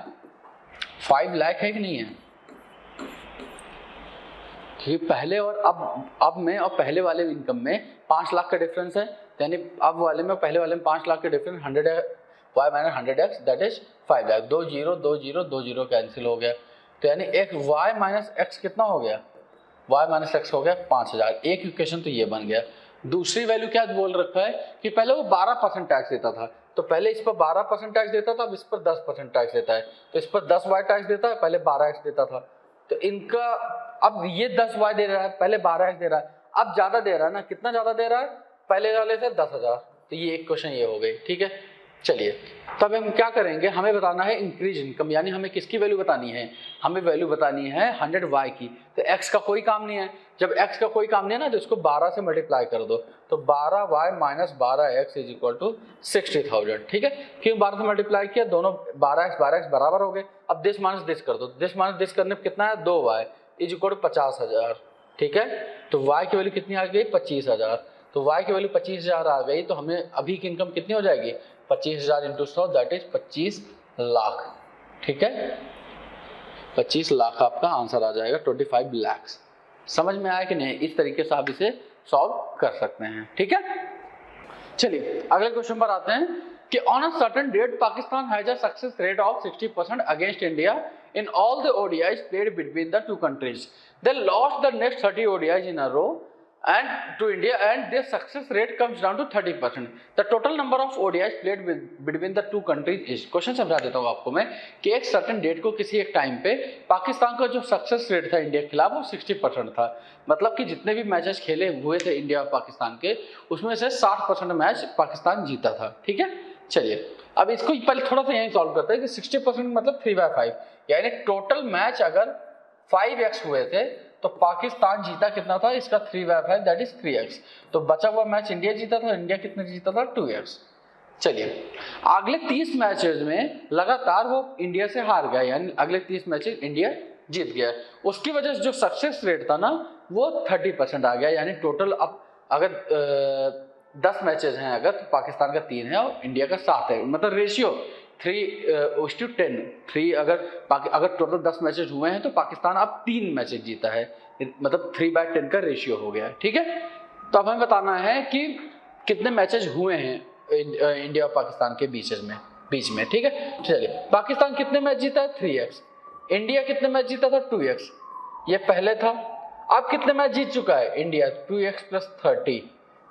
Speaker 1: 5 लाख है कि नहीं है। ठीक, पहले और अब में और पहले वाले इनकम में 5 लाख का डिफरेंस है, यानी अब वाले में पहले वाले में 5 लाख का difference, 100y minus 100x that is 5 lakh. 2 0 2 0 2 0 cancel हो गया, तो यानी एक y माइनस x कितना हो गया, y माइनस x हो गया 5000। एक इक्वेशन तो ये बन गया। दूसरी वैल्यू क्या बोल रखा है कि पहले वो 12% टैक्स देता था, तो पहले इस पर 12% टैक्स देता था, अब इस पर 10% टैक्स देता है, तो इस पर 10y टैक्स देता है, पहले 12x देता था। तो इनका अब ये 10y दे रहा है, पहले 12x दे रहा है, अब ज्यादा दे रहा है ना, कितना ज्यादा दे रहा है, पहले वाले से 10,000। तो ये एक क्वेश्चन ये हो गई। ठीक है, चलिए। तब हम क्या करेंगे, हमें बताना है इंक्रीज इनकम, यानी हमें किसकी वैल्यू बतानी है, हमें वैल्यू बतानी है 100y की। तो x का कोई काम नहीं है, जब x का कोई काम नहीं है ना तो इसको 12 से मल्टीप्लाई कर दो, तो 12y minus 12x is equal to 60,000। ठीक है, क्यों 12 से मल्टीप्लाई किया, दोनों 12x बराबर हो गए। अब दिस माइनस दिस कर दो, दिस माइनस दिस करने पर कितना है, 2y इज इक्वल टू 50,000। ठीक है, तो y की वैल्यू कितनी आ गई, 25,000। तो y की वैल्यू 25,000 आ गई, तो हमें अभी की इनकम कितनी हो जाएगी, 25,000 इंटू 100 दैट इज 25 लाख। ठीक है, 25 लाख आपका आंसर आ जाएगा, 25 लाख। समझ में आया कि नहीं, इस तरीके से आप इसे सॉल्व कर सकते हैं। ठीक है, चलिए अगले क्वेश्चन पर आते हैं कि on a certain date Pakistan has a success rate of 60% against India in all the ODIs played between the two countries. They lost the next 30 ODIs in a row and to India, and their success rate comes down to 30%. The total number of ODIs played between the two countries is, question समझा देता हूँ आपको मैं कि एक certain date को किसी एक टाइम पे पाकिस्तान का जो सक्सेस रेट था इंडिया के खिलाफ वो 60% था। मतलब कि जितने भी मैचेस खेले हुए थे इंडिया और पाकिस्तान के, उसमें से 60% मैच पाकिस्तान जीता था। ठीक है, चलिए अब इसको पहले थोड़ा सा यही सॉल्व करते हैं कि 60% मतलब 3/5, यानी टोटल मैच अगर 5x हुए थे तो पाकिस्तान जीता कितना था, इसका 3/5 दैट इज 3x। तो बचा हुआ मैच इंडिया जीता था, इंडिया कितना जीता था, 2x। चलिए अगले 30 मैचेस में लगातार वो इंडिया से हार गया, यानी अगले 30 मैचेस इंडिया जीत गया। उसकी वजह से जो सक्सेस रेट था ना वो 30% आ गया, यानी टोटल अब अगर 10 मैचेस हैं अगर, तो पाकिस्तान का 3 है और इंडिया का 7 है, मतलब रेशियो 3:10। 3 अगर टोटल 10 मैचेस हुए हैं तो पाकिस्तान अब 3 मैचेस जीता है, मतलब 3/10 का रेशियो हो गया। ठीक है, तो अब हमें बताना है कि कितने मैचेस हुए हैं इंडिया और पाकिस्तान के बीच में। ठीक है, चलिए पाकिस्तान कितने मैच जीता है, 3x। इंडिया कितने मैच जीता था, 2x। ये पहले था। अब कितने मैच जीत चुका है इंडिया, 2x + 30।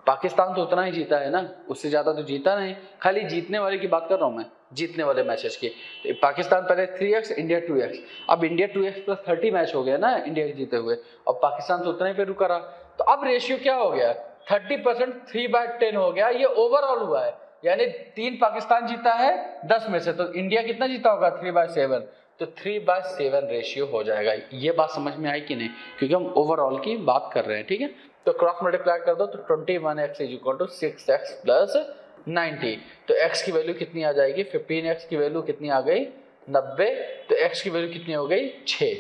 Speaker 1: पाकिस्तान तो उतना ही जीता है ना, उससे ज्यादा तो जीता नहीं, खाली जीतने वाले की बात कर रहा हूं मैं, जीतने वाले मैचेस की। तो पाकिस्तान पहले 3x, इंडिया 2x। अब इंडिया 2x + 30 मैच हो गया ना इंडिया के जीते हुए, और पाकिस्तान तो उतना ही पे रुका रहा। तो अब रेशियो क्या हो गया, 30% 3/10 हो गया। ये ओवरऑल हुआ है, यानी 3 पाकिस्तान जीता है 10 में से, तो इंडिया कितना जीता होगा, 3/7। तो 3/7 रेशियो हो जाएगा। ये बात समझ में आई कि नहीं, क्योंकि हम ओवरऑल की बात कर रहे हैं। ठीक है, तो क्रॉस मल्टीप्लाई कर दो तो 21x = 6x + 90। तो x की वैल्यू कितनी आ जाएगी, 15x की वैल्यू कितनी आ गई, 90। तो x की वैल्यू कितनी हो गई, 6।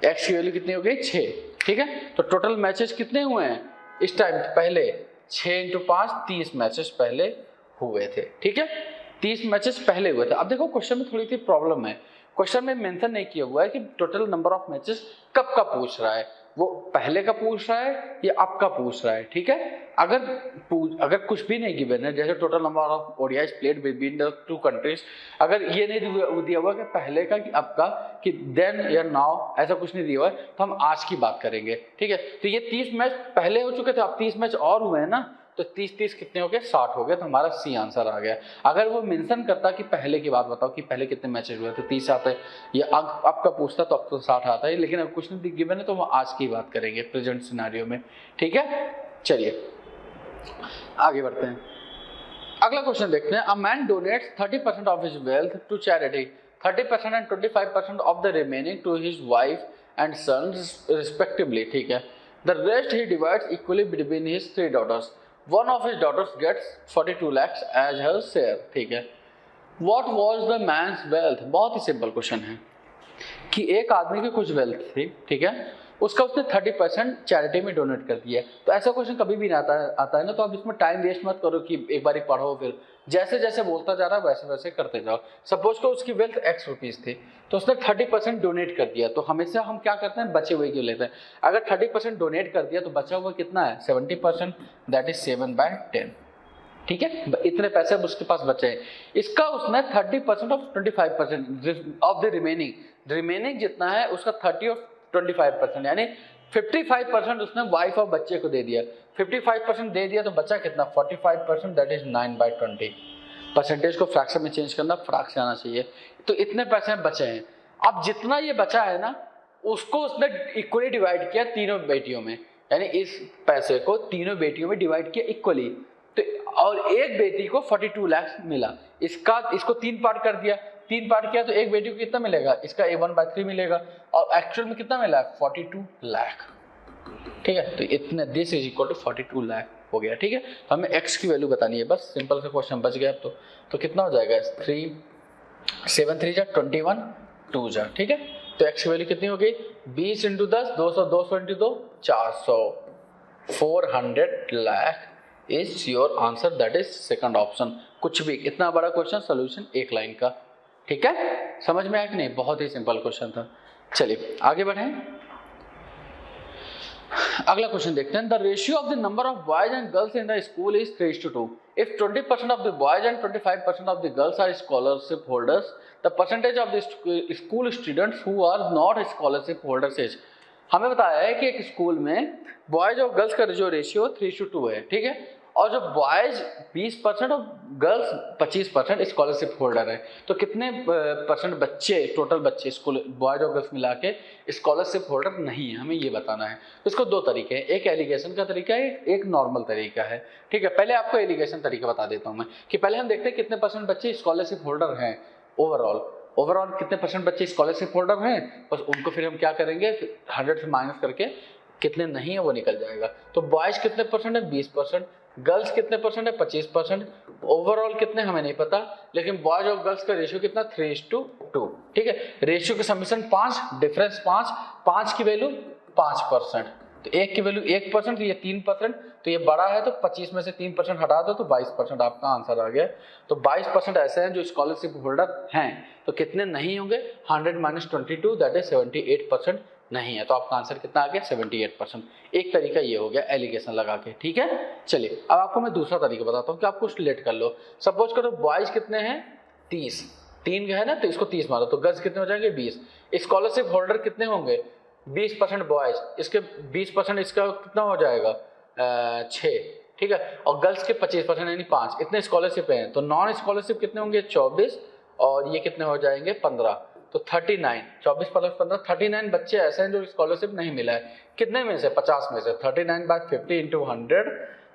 Speaker 1: x की वैल्यू कितनी हो गई, 6। ठीक है। तो टोटल मैचेस कितने हुए हैं इस टाइम पहले 6 × 5 30 मैचेस पहले हुए थे, ठीक है, 30 मैचेस पहले हुए थे। अब देखो क्वेश्चन में थोड़ी सी प्रॉब्लम है, क्वेश्चन में मेंशन नहीं किया हुआ है कि टोटल नंबर ऑफ मैचेस कब का पूछ रहा है, वो पहले का पूछ रहा है या अब का पूछ रहा है, ठीक है। अगर कुछ भी नहीं गिवन है, जैसे total number of ODIs played between the two countries, अगर ये नहीं दिया हुआ कि पहले का कि अब का कि देन या नाउ, ऐसा कुछ नहीं दिया हुआ है, तो हम आज की बात करेंगे, ठीक है। तो ये 30 मैच पहले हो चुके थे, अब 30 मैच और हुए हैं ना, तो 30 कितने हो गए 60 हो गए, तो हमारा सी आंसर आ गया। अगर वो मेंशन करता कि पहले की बात बताओ कि पहले कितने मैचेस हुए तो 30 आता है, ये अब का पूछता तो अब तो 60 आता है, लेकिन अब कुछ नहीं गिवन है तो हम आज की बात करेंगे प्रेजेंट सिनेरियो में, ठीक है। चलिए आगे बढ़ते हैं, अगला क्वेश्चन देखते हैं। A man donates 30% of his wealth to charity, 30% and 25% of the remaining to his wife and sons respectively, ठीक है। The rest he divides equally between his 3 daughters. One of his daughters gets 42 lakhs as her share, ठीक है। What was the man's wealth? बहुत ही simple question है कि एक आदमी की कुछ वेल्थ थी, ठीक है, उसका उसने 30% चैरिटी में डोनेट कर दिया। तो ऐसा क्वेश्चन कभी भी नहीं आता है ना, तो आप इसमें टाइम वेस्ट मत करो कि एक बार ही पढ़ो, फिर जैसे जैसे बोलता जा रहा है वैसे वैसे करते जाओ। सपोज को उसकी वेल्थ x रुपीज़ थी, तो उसने 30% डोनेट कर दिया, तो हमेशा हम क्या करते हैं बचे हुए क्यों लेते हैं। अगर 30% डोनेट कर दिया तो बचा हुआ कितना है 70%, दैट इज 7/10, ठीक है। इतने पैसे अब उसके पास बचे हैं, इसका उसने 30% ऑफ 25% ऑफ द रिमेनिंग जितना है उसका 30 और 25%, यानी 55% उसने वाइफ और बच्चे को दे दिया। 55% दे दिया तो बचा कितना 45%, दैट इज 9/20। परसेंटेज को फ्रैक्शन में चेंज करना, फ्रैक्शन से आना चाहिए। तो इतने पैसे बचे हैं, अब जितना ये बचा है ना उसको उसने इक्वली डिवाइड किया तीनों बेटियों में, यानी इस पैसे को तीनों बेटियों में डिवाइड किया इक्वली, तो और एक बेटी को 42 लाख मिला। इसको 3 पार्ट कर दिया, 3 पार्ट किया तो एक बेटी को कितना मिलेगा, इसका 1/3 मिलेगा, और एक्चुअल में कितना मिला 42 लाख, ठीक है। तो इतने this is equal to 42 lakh हो गया, ठीक है। तो हमें x की वैल्यू बतानी है, बस सिंपल सा क्वेश्चन बच गया। अब तो कितना हो जाएगा 3 7 3 21 2 जा, ठीक है। तो x की वैल्यू कितनी हो गई 20 × 10 200 200 × 2 400, 400 lakh is your answer, that is second option. कुछ भी इतना बड़ा क्वेश्चन सोल्यूशन एक लाइन का, ठीक है। समझ में आया कि नहीं, बहुत ही सिंपल क्वेश्चन था। चलिए आगे बढ़ें, अगला क्वेश्चन देखते हैं। The ratio of the number of boys and girls in the school is 3:2। If 20% of the boys and 25% of the girls are scholarship holders, the percentage of the school students who are not scholarship holders is. हमें बताया है कि एक school में boys और girls का जो ratio 3:2 है, ठीक है, और जो बॉयज 20% और गर्ल्स 25% स्कॉलरशिप होल्डर है। तो कितने परसेंट बच्चे, टोटल बच्चे स्कूल बॉयज और गर्ल्स मिला के स्कॉलरशिप होल्डर नहीं है, हमें ये बताना है। तो इसको 2 तरीके हैं, एक एलिगेशन का तरीका है, एक नॉर्मल तरीका है, ठीक है। पहले आपको एलिगेशन तरीका बता देता हूँ मैं, कि पहले हम देखते हैं कितने परसेंट बच्चे स्कॉलरशिप होल्डर हैं ओवरऑल कितने परसेंट बच्चे स्कॉलरशिप होल्डर हैं, बस उनको फिर हम क्या करेंगे 100 से माइनस करके कितने नहीं है वो निकल जाएगा। तो बॉयज कितने परसेंट है 20%, गर्ल्स कितने परसेंट है 25%, ओवरऑल कितने हमें नहीं पता, लेकिन बॉयज और गर्ल्स का रेशियो कितना 3:2, ठीक है। रेशियो के समीशन 5, डिफरेंस 5 की वैल्यू 5%, तो एक की वैल्यू 1%, ये 3%, तो ये बड़ा है तो 25 में से 3% हटा दो तो 22% आपका आंसर आ गया। तो 22% ऐसे हैं जो स्कॉलरशिप होल्डर हैं, तो कितने नहीं होंगे 100 - 22, दैट इज 78% नहीं है। तो आपका आंसर कितना आ गया 78%। एक तरीका ये हो गया एलिगेशन लगा के, ठीक है। चलिए अब आपको मैं दूसरा तरीका बताता हूँ कि आप कुछ लेट कर लो। सपोज करो बॉयज कितने हैं 30, 3 है ना, तो इसको 30 मारो, तो गर्ल्स कितने हो जाएंगे 20। स्कॉलरशिप होल्डर कितने होंगे 20% बॉयज, इसके 20% इसका कितना हो जाएगा 6, ठीक है, और गर्ल्स के 25% यानी 5, इतने स्कॉलरशिप हैं। तो नॉन स्कॉलरशिप कितने होंगे 24, और ये कितने हो जाएंगे 15, तो 39, 24 + 15 39 बच्चे ऐसे हैं जो स्कॉलरशिप नहीं मिला है। कितने में से 50 में से 39/50 × 100,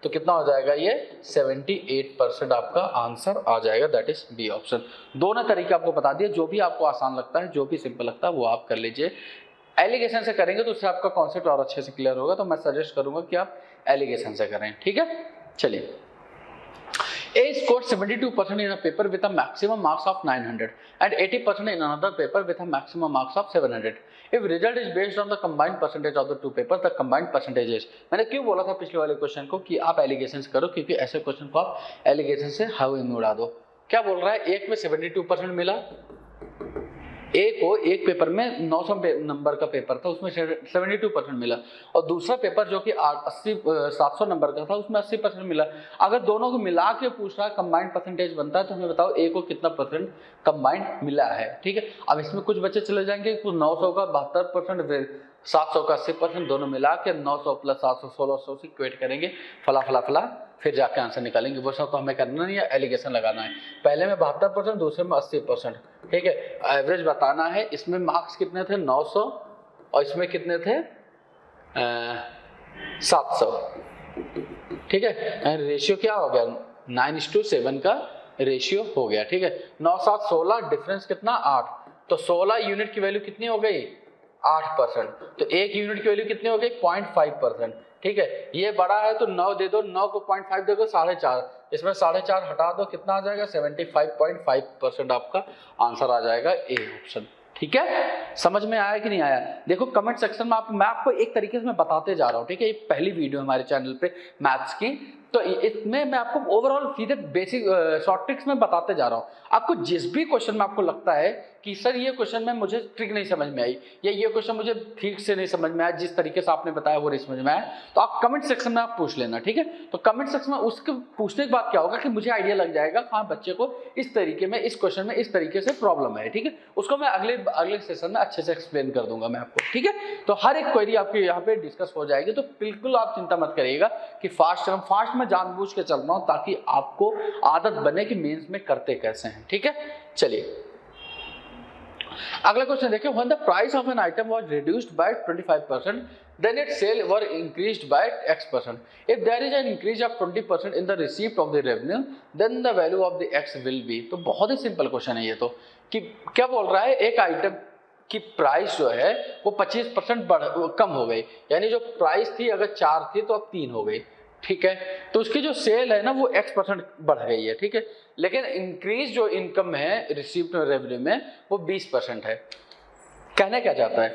Speaker 1: तो कितना हो जाएगा ये 78% आपका आंसर आ जाएगा, दैट इज बी ऑप्शन। दोनों तरीके आपको बता दिए, जो भी आपको आसान लगता है, जो भी सिंपल लगता है वो आप कर लीजिए। एलिगेशन से करेंगे तो उससे आपका कॉन्सेप्ट और अच्छे से क्लियर होगा, तो मैं सजेस्ट करूंगा कि आप एलिगेशन से करें, ठीक है। चलिए A scored 72% in a paper with a maximum marks of 900 and 80% in another paper with a maximum marks of 700. If result is based on the combined percentage of the two papers, the combined percentage is. मैंने क्यों बोला था पिछले वाले question को कि आप allegations करो, क्योंकि ऐसे क्वेश्चन को आप एलिगेशन से हवा में उड़ा दो। क्या बोल रहा है, एक में 72% मिला, ए को एक पेपर में 900 नंबर का पेपर था उसमें 72% मिला, और दूसरा पेपर जो कि 700 नंबर का था उसमें 80% मिला। अगर दोनों को मिला के पूछ रहा है कंबाइंड परसेंटेज बनता है तो हमें बताओ ए को कितना परसेंट कंबाइंड मिला है। ठीक है, अब इसमें कुछ बच्चे चले जाएंगे, कुछ 900 का 72%, फिर 700 का 80%, दोनों मिला के 900 प्लस 700 1600 से इक्वेट करेंगे, फला फला फला, फिर जाके आंसर निकालेंगे। वो सब तो हमें करना नहीं है, एलिगेशन लगाना है। पहले में 72%, दूसरे में 80%। ठीक है, एवरेज बताना है। इसमें मार्क्स कितने थे 900 और इसमें कितने थे 700। ठीक है, रेशियो क्या हो गया 9:7 का रेशियो हो गया। ठीक है, 9 7 16, डिफरेंस कितना 8, तो 16 यूनिट की वैल्यू कितनी हो गई 8%, तो एक यूनिट की वैल्यू कितनी हो गई 0.5%। ठीक है, ये बड़ा है तो 9 दे दो, 9 को 0.5 दे दो 4.5, इसमें 4.5 हटा दो, कितना आ जाएगा 75.5% आपका आंसर आ जाएगा ए ऑप्शन। ठीक है, समझ में आया कि नहीं आया? देखो कमेंट सेक्शन में मैं आपको एक तरीके से मैं बताते जा रहा हूँ। ठीक है, ये पहली वीडियो हमारे चैनल पे मैथ्स की, तो इसमें मैं आपको ओवरऑल सीधे बेसिक शॉर्ट ट्रिक्स में बताते जा रहा हूँ। आपको जिस भी क्वेश्चन में आपको लगता है कि सर ये क्वेश्चन में मुझे ट्रिक नहीं समझ में आई, या ये क्वेश्चन मुझे ठीक से नहीं समझ में आया, जिस तरीके से आपने बताया वो नहीं समझ में आया, तो आप कमेंट सेक्शन में आप पूछ लेना। ठीक है, तो कमेंट सेक्शन में उसके पूछने के बाद क्या होगा कि मुझे आइडिया लग जाएगा हाँ बच्चे को इस तरीके में इस क्वेश्चन में इस तरीके से प्रॉब्लम है। ठीक है, उसको मैं अगले सेशन में अच्छे से एक्सप्लेन कर दूंगा मैं आपको। ठीक है, तो हर एक क्वेरी आपके यहाँ पे डिस्कस हो जाएगी, तो बिल्कुल आप चिंता मत करिएगा कि फास्ट में जानबूझ के चल रहा हूँ ताकि आपको आदत बने कि मेंस में करते कैसे हैं। ठीक है, चलिए अगला क्वेश्चन देखिए, when the price of an item was reduced by 25% then its sale were increased by X%. If there is an increase of 20% in the receipt of the revenue, then the value of the X will be. तो बहुत ही simple question है ये, तो कि क्या बोल रहा है, एक आइटम की प्राइस जो है वो 25% कम हो गई, यानी जो प्राइस थी अगर 4 थी तो अब 3 हो गई। ठीक है, तो उसकी जो सेल है ना वो X% बढ़ गई है। ठीक है, लेकिन इंक्रीज जो इनकम है रिसीव्ड रेवेन्यू में वो 20% है। कहना क्या चाहता है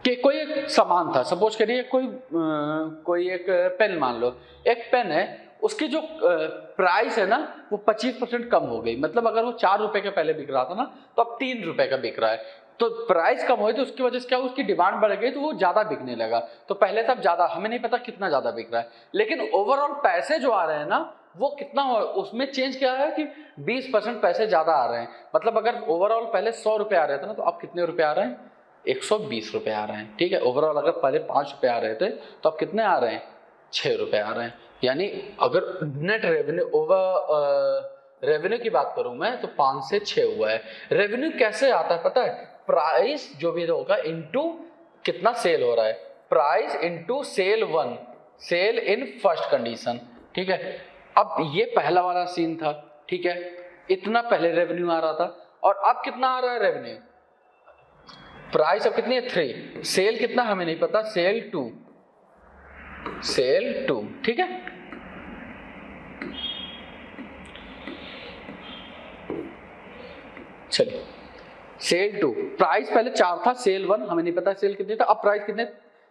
Speaker 1: कि कोई एक सामान था, सपोज करिए कोई एक पेन मान लो, एक पेन है, उसकी जो प्राइस है ना वो 25% कम हो गई, मतलब अगर वो 4 रुपए के पहले बिक रहा था ना तो अब 3 रुपए का बिक रहा है, तो प्राइस कम हुई तो उसकी वजह से क्या, उसकी डिमांड बढ़ गई तो वो ज्यादा बिकने लगा। तो पहले तब ज्यादा, हमें नहीं पता कितना ज्यादा बिक रहा है, लेकिन ओवरऑल पैसे जो आ रहे हैं ना वो कितना हो, उसमें चेंज क्या है कि 20% पैसे ज्यादा आ रहे हैं। मतलब अगर ओवरऑल पहले 100 रुपए आ रहे थे ना तो अब कितने रुपए आ रहे हैं 120 रुपए आ रहे हैं। ठीक है, ओवरऑल अगर पहले 5 रुपए आ रहे थे तो अब कितने आ रहे हैं 6 रुपए आ रहे हैं। यानी अगर नेट रेवेन्यू की बात करूं मैं तो 5 से 6 हुआ है। रेवेन्यू कैसे आता है पता है, प्राइस जो भी होगा इनटू कितना सेल हो रहा है, price into sale 1, sale in first condition. ठीक है, अब ये पहला वाला सीन था। ठीक है, इतना पहले रेवेन्यू आ रहा था और अब कितना आ रहा है रेवेन्यू, प्राइस अब कितनी है 3, सेल कितना हमें नहीं पता, सेल 2। ठीक है, चलिए सेल 2, प्राइस पहले 4 था, सेल 1 हमें नहीं पता सेल कितनी था, अब प्राइस कितने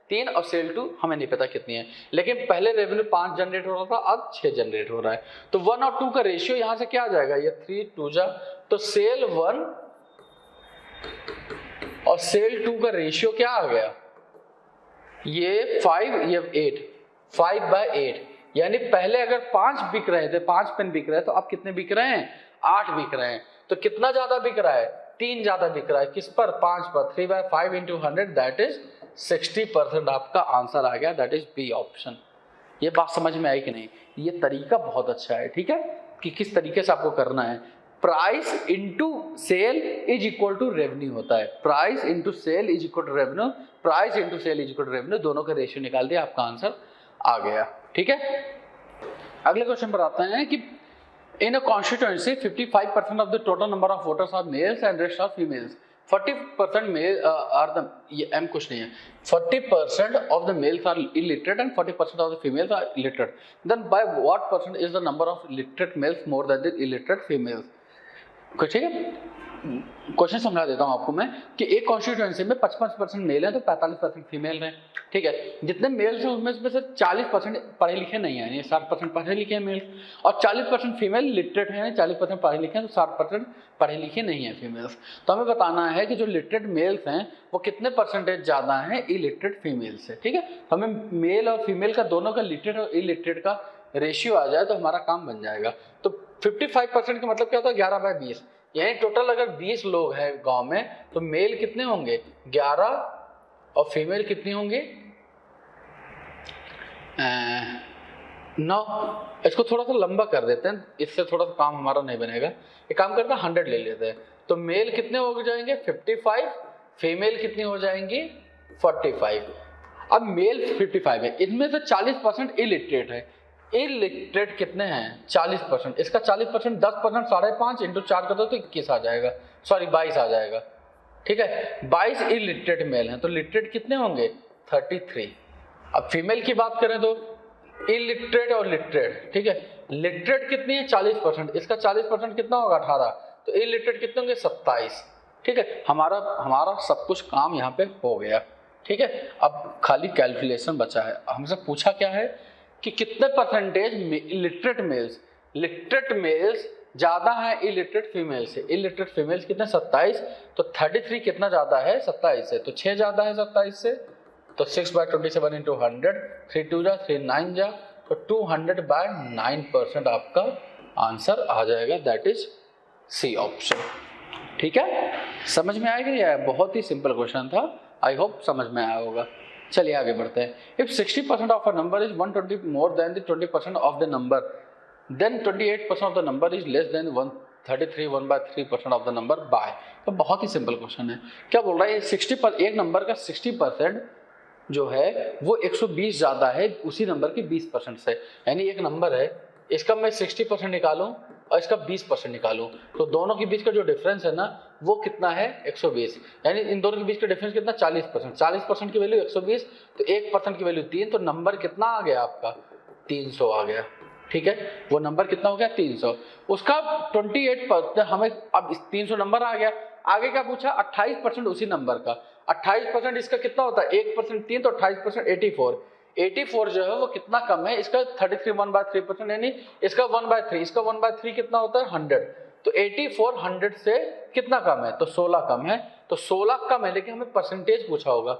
Speaker 1: 3 और सेल 2 हमें नहीं पता कितनी है, लेकिन पहले रेवेन्यू 5 जनरेट हो रहा था अब 6 जनरेट हो रहा है। तो 1 और 2 का रेशियो यहां से क्या आ जाएगा, ये 3 2 जा, तो सेल 1 और सेल 2 का रेशियो क्या आ गया, ये 5 ये 8, 5/8, यानी पहले अगर 5 बिक रहे थे, 5 पेन बिक रहे हैं तो अब कितने बिक रहे हैं 8 बिक रहे हैं। तो कितना ज्यादा बिक रहा है 3 ज्यादा बिक रहा है, किस पर 5 पर, 3/5 into 100 दैट इज 60% आपका आंसर आ गया, दैट इज बी ऑप्शन। ये बात समझ में आई कि नहीं, ये तरीका बहुत अच्छा है। ठीक है, कि किस तरीके से आपको करना है, price into sale is equal to revenue होता है, price into sale is equal to revenue, price into sale is equal to revenue, दोनों का रेशियो निकाल दिया आपका आंसर आ गया। ठीक है, अगले क्वेश्चन पर आते हैं कि in a constituency 55% of the total number of voters are males and rest are females, 40% male are the, ये एम कुछ नहीं है, 40% of the males are illiterate and 40% of the females are illiterate, then by what percent is the number of literate males more than the illiterate females. कुछ ठीक है, question समझा देता हूं आपको मैं कि एक कॉन्स्टिट्यूएंसी में 55% मेल है तो 45% फीमेल है, ठीक है। जितने मेल्स हैं उसमें से 40% पढ़े लिखे नहीं है, यानी 60% पढ़े लिखे हैं मेल, और 40% फीमेल लिटरेट है, 40% पढ़े लिखे हैं, तो 60% पढ़े लिखे नहीं है फीमेल्स। तो हमें बताना है कि जो लिटरेट मेल्स हैं वो कितने परसेंटेज ज़्यादा हैं इलिटरेट फीमेल से, ठीक है। तो हमें मेल और फीमेल का दोनों का लिटरेट और इलिटरेट का रेशियो आ जाए तो हमारा काम बन जाएगा। तो 55% का मतलब क्या होता है, 11/20, यानी टोटल अगर 20 लोग हैं गांव में तो मेल कितने होंगे 11 और फीमेल कितनी होंगी 9। इसको थोड़ा सा लंबा कर देते हैं, इससे थोड़ा सा काम हमारा नहीं बनेगा। एक काम करते हैं 100 ले लेते हैं, तो मेल कितने हो जाएंगे 55, फीमेल कितनी हो जाएंगी 45। अब मेल 55 है, इनमें से 40% इलिटरेट है। इलिटरेट कितने हैं 40%, इसका 40% 10% 5.5 इंटू 4 कर दो तो 21 आ जाएगा, सॉरी 22 आ जाएगा, ठीक है। 22 इलिटरेट मेल हैं, तो लिटरेट कितने होंगे 33। अब फीमेल की बात करें तो इलिटरेट और लिटरेट, ठीक है। लिटरेट कितनी है 40%, इसका 40% कितना होगा 18, तो इलिटरेट कितने होंगे 27, ठीक है। हमारा सब कुछ काम यहाँ पे हो गया, ठीक है। अब खाली कैलकुलेशन बचा है, हमसे पूछा क्या है कि कितने परसेंटेज लिटरेट मेल्स ज्यादा है इलिटरेट फीमेल से। इलिटरेट फीमेल्स कितने 27, तो 33 कितना ज्यादा है 27 से, तो 6 ज्यादा है 27 से, तो 6/27 इंटू 100, 3 2 जा 3 9 जा, तो 200/9% आपका आंसर आ जाएगा, दैट इज सी ऑप्शन, ठीक है। समझ में आएगा या बहुत ही सिंपल क्वेश्चन था, आई होप समझ में आया होगा। चलिए आगे बढ़ते हैं। If 60% of a number is 120 more than the 20% of the number, then 28% of the number is less than 133 1/3% of the number by. तो बहुत ही सिंपल क्वेश्चन है। क्या बोल रहा है 60 एक नंबर का 60% जो है वो 120 ज़्यादा है उसी नंबर की 20% से, यानी एक नंबर है इसका मैं 60% निकालूं और इसका 20% निकालूं, तो दोनों के बीच का जो डिफरेंस है ना वो कितना है 120, यानी इन दोनों के बीच का डिफरेंस कितना 40%। 40% की वैल्यू 120, तो 1% की वैल्यू 3, तो नंबर कितना आ गया आपका 300 आ गया, ठीक है। वो नंबर कितना हो गया 300, उसका 28% हमें, अब 300 नंबर आ गया। आगे क्या पूछा 28% उसी नंबर का, 28% इसका कितना होता है 1% 3, तो 28% 84 जो है वो कितना कम है इसका 33 1/3%, यानी इसका 1/3, इसका 1/3 कितना होता है 100, तो 84 100 से कितना कम है तो 16 कम है, तो 16 कम है, लेकिन हमें परसेंटेज पूछा होगा,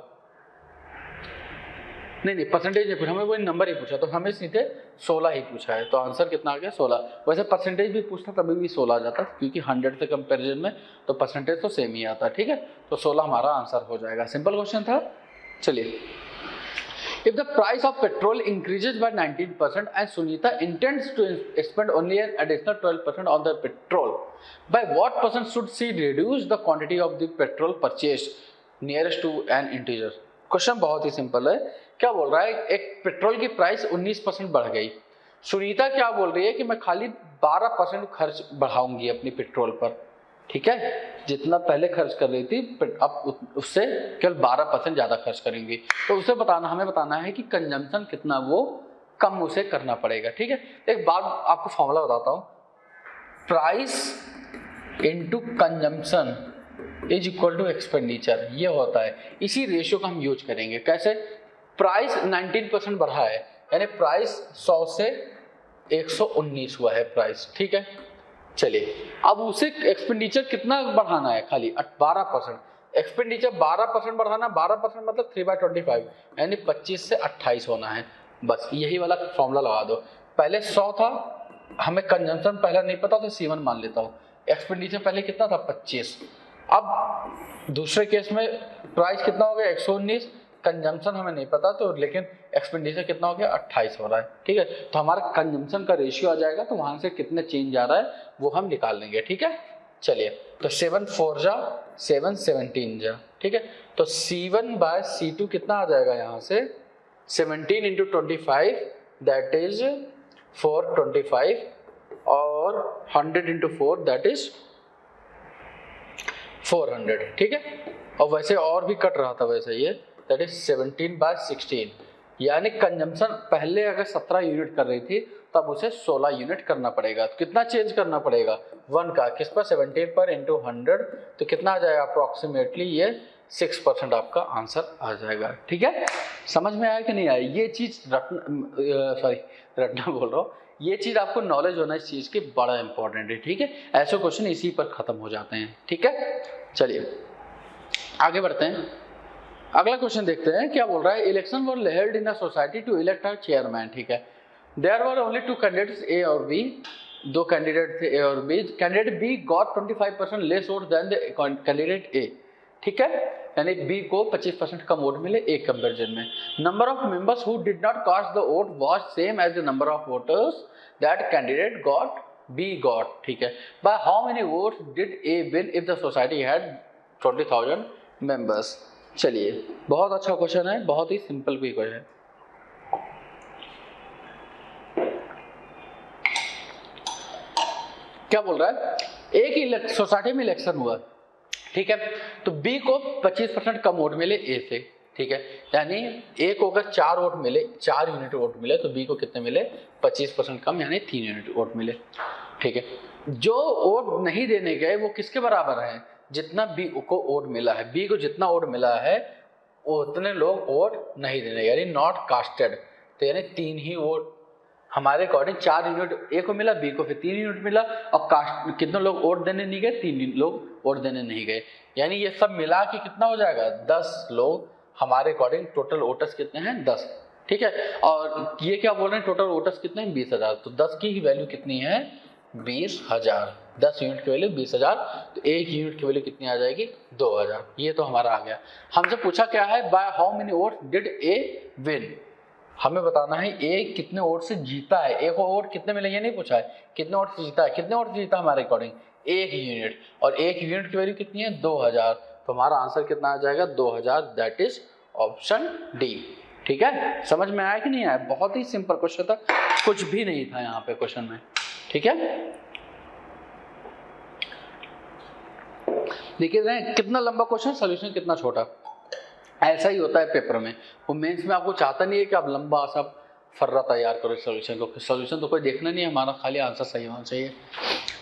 Speaker 1: नहीं परसेंटेज नहीं पूछा, हमें वो नंबर ही पूछा, तो हमें सीधे 16 ही पूछा है, तो आंसर कितना आ गया 16। वैसे परसेंटेज भी पूछता तभी भी 16 आ जाता, क्योंकि 100 से कंपैरिजन में तो परसेंटेज तो सेम ही आता, ठीक है। तो 16 हमारा आंसर हो जाएगा, सिंपल क्वेश्चन था। चलिए, if the price of petrol increases by 19% and Sunita intends to spend only an additional 12% on the petrol, by what percent should she reduce the quantity of the petrol purchased nearest to an integer? Question बहुत ही simple है। क्या बोल रहा है एक petrol की price 19% बढ़ गई, सुनीता क्या बोल रही है कि मैं खाली 12% खर्च बढ़ाऊंगी अपनी पेट्रोल पर, ठीक है। जितना पहले खर्च कर रही थी अब उससे केवल 12% ज़्यादा खर्च करेंगी, तो उसे हमें बताना है कि कंजम्पशन कितना वो कम उसे करना पड़ेगा, ठीक है। एक बात आपको फॉर्मूला बताता हूँ, price into consumption is equal to expenditure, ये होता है। इसी रेशियो का हम यूज करेंगे। कैसे, प्राइस 19% बढ़ा है, यानी प्राइस 100 से 119 हुआ है प्राइस, ठीक है। चलिए, अब उसे एक्सपेंडिचर कितना बढ़ाना है, खाली 12%। एक्सपेंडिचर 12% बढ़ाना, 12% मतलब 3/25, यानी 25 से 28 होना है, बस यही वाला फॉर्मूला लगा दो। पहले 100 था, हमें कंजम्पशन पहले नहीं पता तो C1 मान लेता हूँ, एक्सपेंडिचर पहले कितना था 25। अब दूसरे केस में प्राइस कितना हो गया 119, कंजम्पशन हमें नहीं पता तो, लेकिन एक्सपेंडिचर कितना हो गया 28 हो रहा है, ठीक है। तो हमारा कंजम्पशन का रेशियो आ जाएगा, तो वहां से कितने चेंज आ रहा है वो हम निकाल लेंगे, ठीक है। चलिए, तो 7 4 जा 7 17 जा, ठीक है। तो C1/C2 कितना आ जाएगा यहाँ से 17 इंटू 25 दैट इज 425, और 100 इंटू 4 दैट इज 400, ठीक है। और वैसे और भी कट रहा था वैसे ये, दैट इज 17/16, यानी कंजम्पशन पहले अगर 17 यूनिट कर रही थी तब उसे 16 यूनिट करना पड़ेगा। तो कितना चेंज करना पड़ेगा 1 का, किस पर 17 पर इंटू 100, तो कितना आ जाएगा अप्रॉक्सीमेटली ये 6% आपका आंसर आ जाएगा, ठीक है। समझ में आया कि नहीं आया? ये चीज रटना बोल रहा हूँ, ये चीज आपको नॉलेज होना इस चीज की बड़ा इंपॉर्टेंट है, ठीक है। ऐसे क्वेश्चन इसी पर खत्म हो जाते हैं, ठीक है। चलिए आगे बढ़ते हैं, अगला क्वेश्चन देखते हैं क्या बोल रहा है। Election were held in a society to elect a chairman, ठीक है। There were only 2 candidates A और बी, 2 कैंडिडेट थे ए और B. Candidate B got 25% less vote than the candidate A, ठीक है, यानी बी को 25% कम वोट मिले ए कंपेरिजन में। Number of members who did not cast the vote was same as the number of voters that candidate got B got, ठीक है। By how many votes did a win if the society had 20,000 members. चलिए बहुत अच्छा question है, बहुत ही simple भी question है। क्या बोल रहा है, एक सोसाइटी में इलेक्शन हुआ, ठीक है, तो बी को 25% कम वोट मिले ए से, ठीक है, यानी ए को अगर 4 वोट मिले, 4 यूनिट वोट मिले, तो बी को कितने मिले 25% कम, यानी 3 यूनिट वोट मिले, ठीक है। जो वोट नहीं देने गए वो किसके बराबर है, जितना बी को वोट मिला है, बी को जितना वोट मिला है उतने लोग वोट नहीं देने, यानी नॉट कास्टेड, तो यानी 3 ही वोट हमारे अकॉर्डिंग 4 यूनिट ए को मिला, बी को फिर 3 यूनिट मिला, और कास्ट कितने लोग वोट देने नहीं गए, 3 लोग वोट देने नहीं गए, यानी ये सब मिला के कितना हो जाएगा 10 लोग हमारे अकॉर्डिंग। टोटल वोटर्स कितने हैं 10, ठीक है। और ये क्या बोल रहे हैं टोटल वोटर्स कितने हैं 20,000, तो 10 की ही वैल्यू कितनी है 20,000, 10 यूनिट की वैल्यू 20,000, तो 1 यूनिट की वैल्यू कितनी आ जाएगी 2,000। ये तो हमारा आ गया। हमसे पूछा क्या है, by how many vote did a win, हमें बताना है ए कितने वोट से जीता है, ए को वोट कितने मिले ये नहीं पूछा है, कितने वोट से जीता है, कितने वोट से जीता हमारे अकॉर्डिंग 1 यूनिट, और 1 यूनिट की वैल्यू कितनी है 2,000, तो हमारा आंसर कितना आ जाएगा 2,000, दैट इज ऑप्शन डी, ठीक है। समझ में आया कि नहीं आया? बहुत ही सिंपल क्वेश्चन था, कुछ भी नहीं था यहाँ पे क्वेश्चन में, ठीक है। देखिए रहे कितना लंबा क्वेश्चन, सोल्यूशन कितना छोटा। ऐसा ही होता है पेपर में, वो मेंस में आपको चाहता नहीं है कि आप लंबा सा फर्रा तैयार करो सोल्यूशन को, सोल्यूशन तो कोई देखना नहीं है हमारा, खाली आंसर सही होना चाहिए।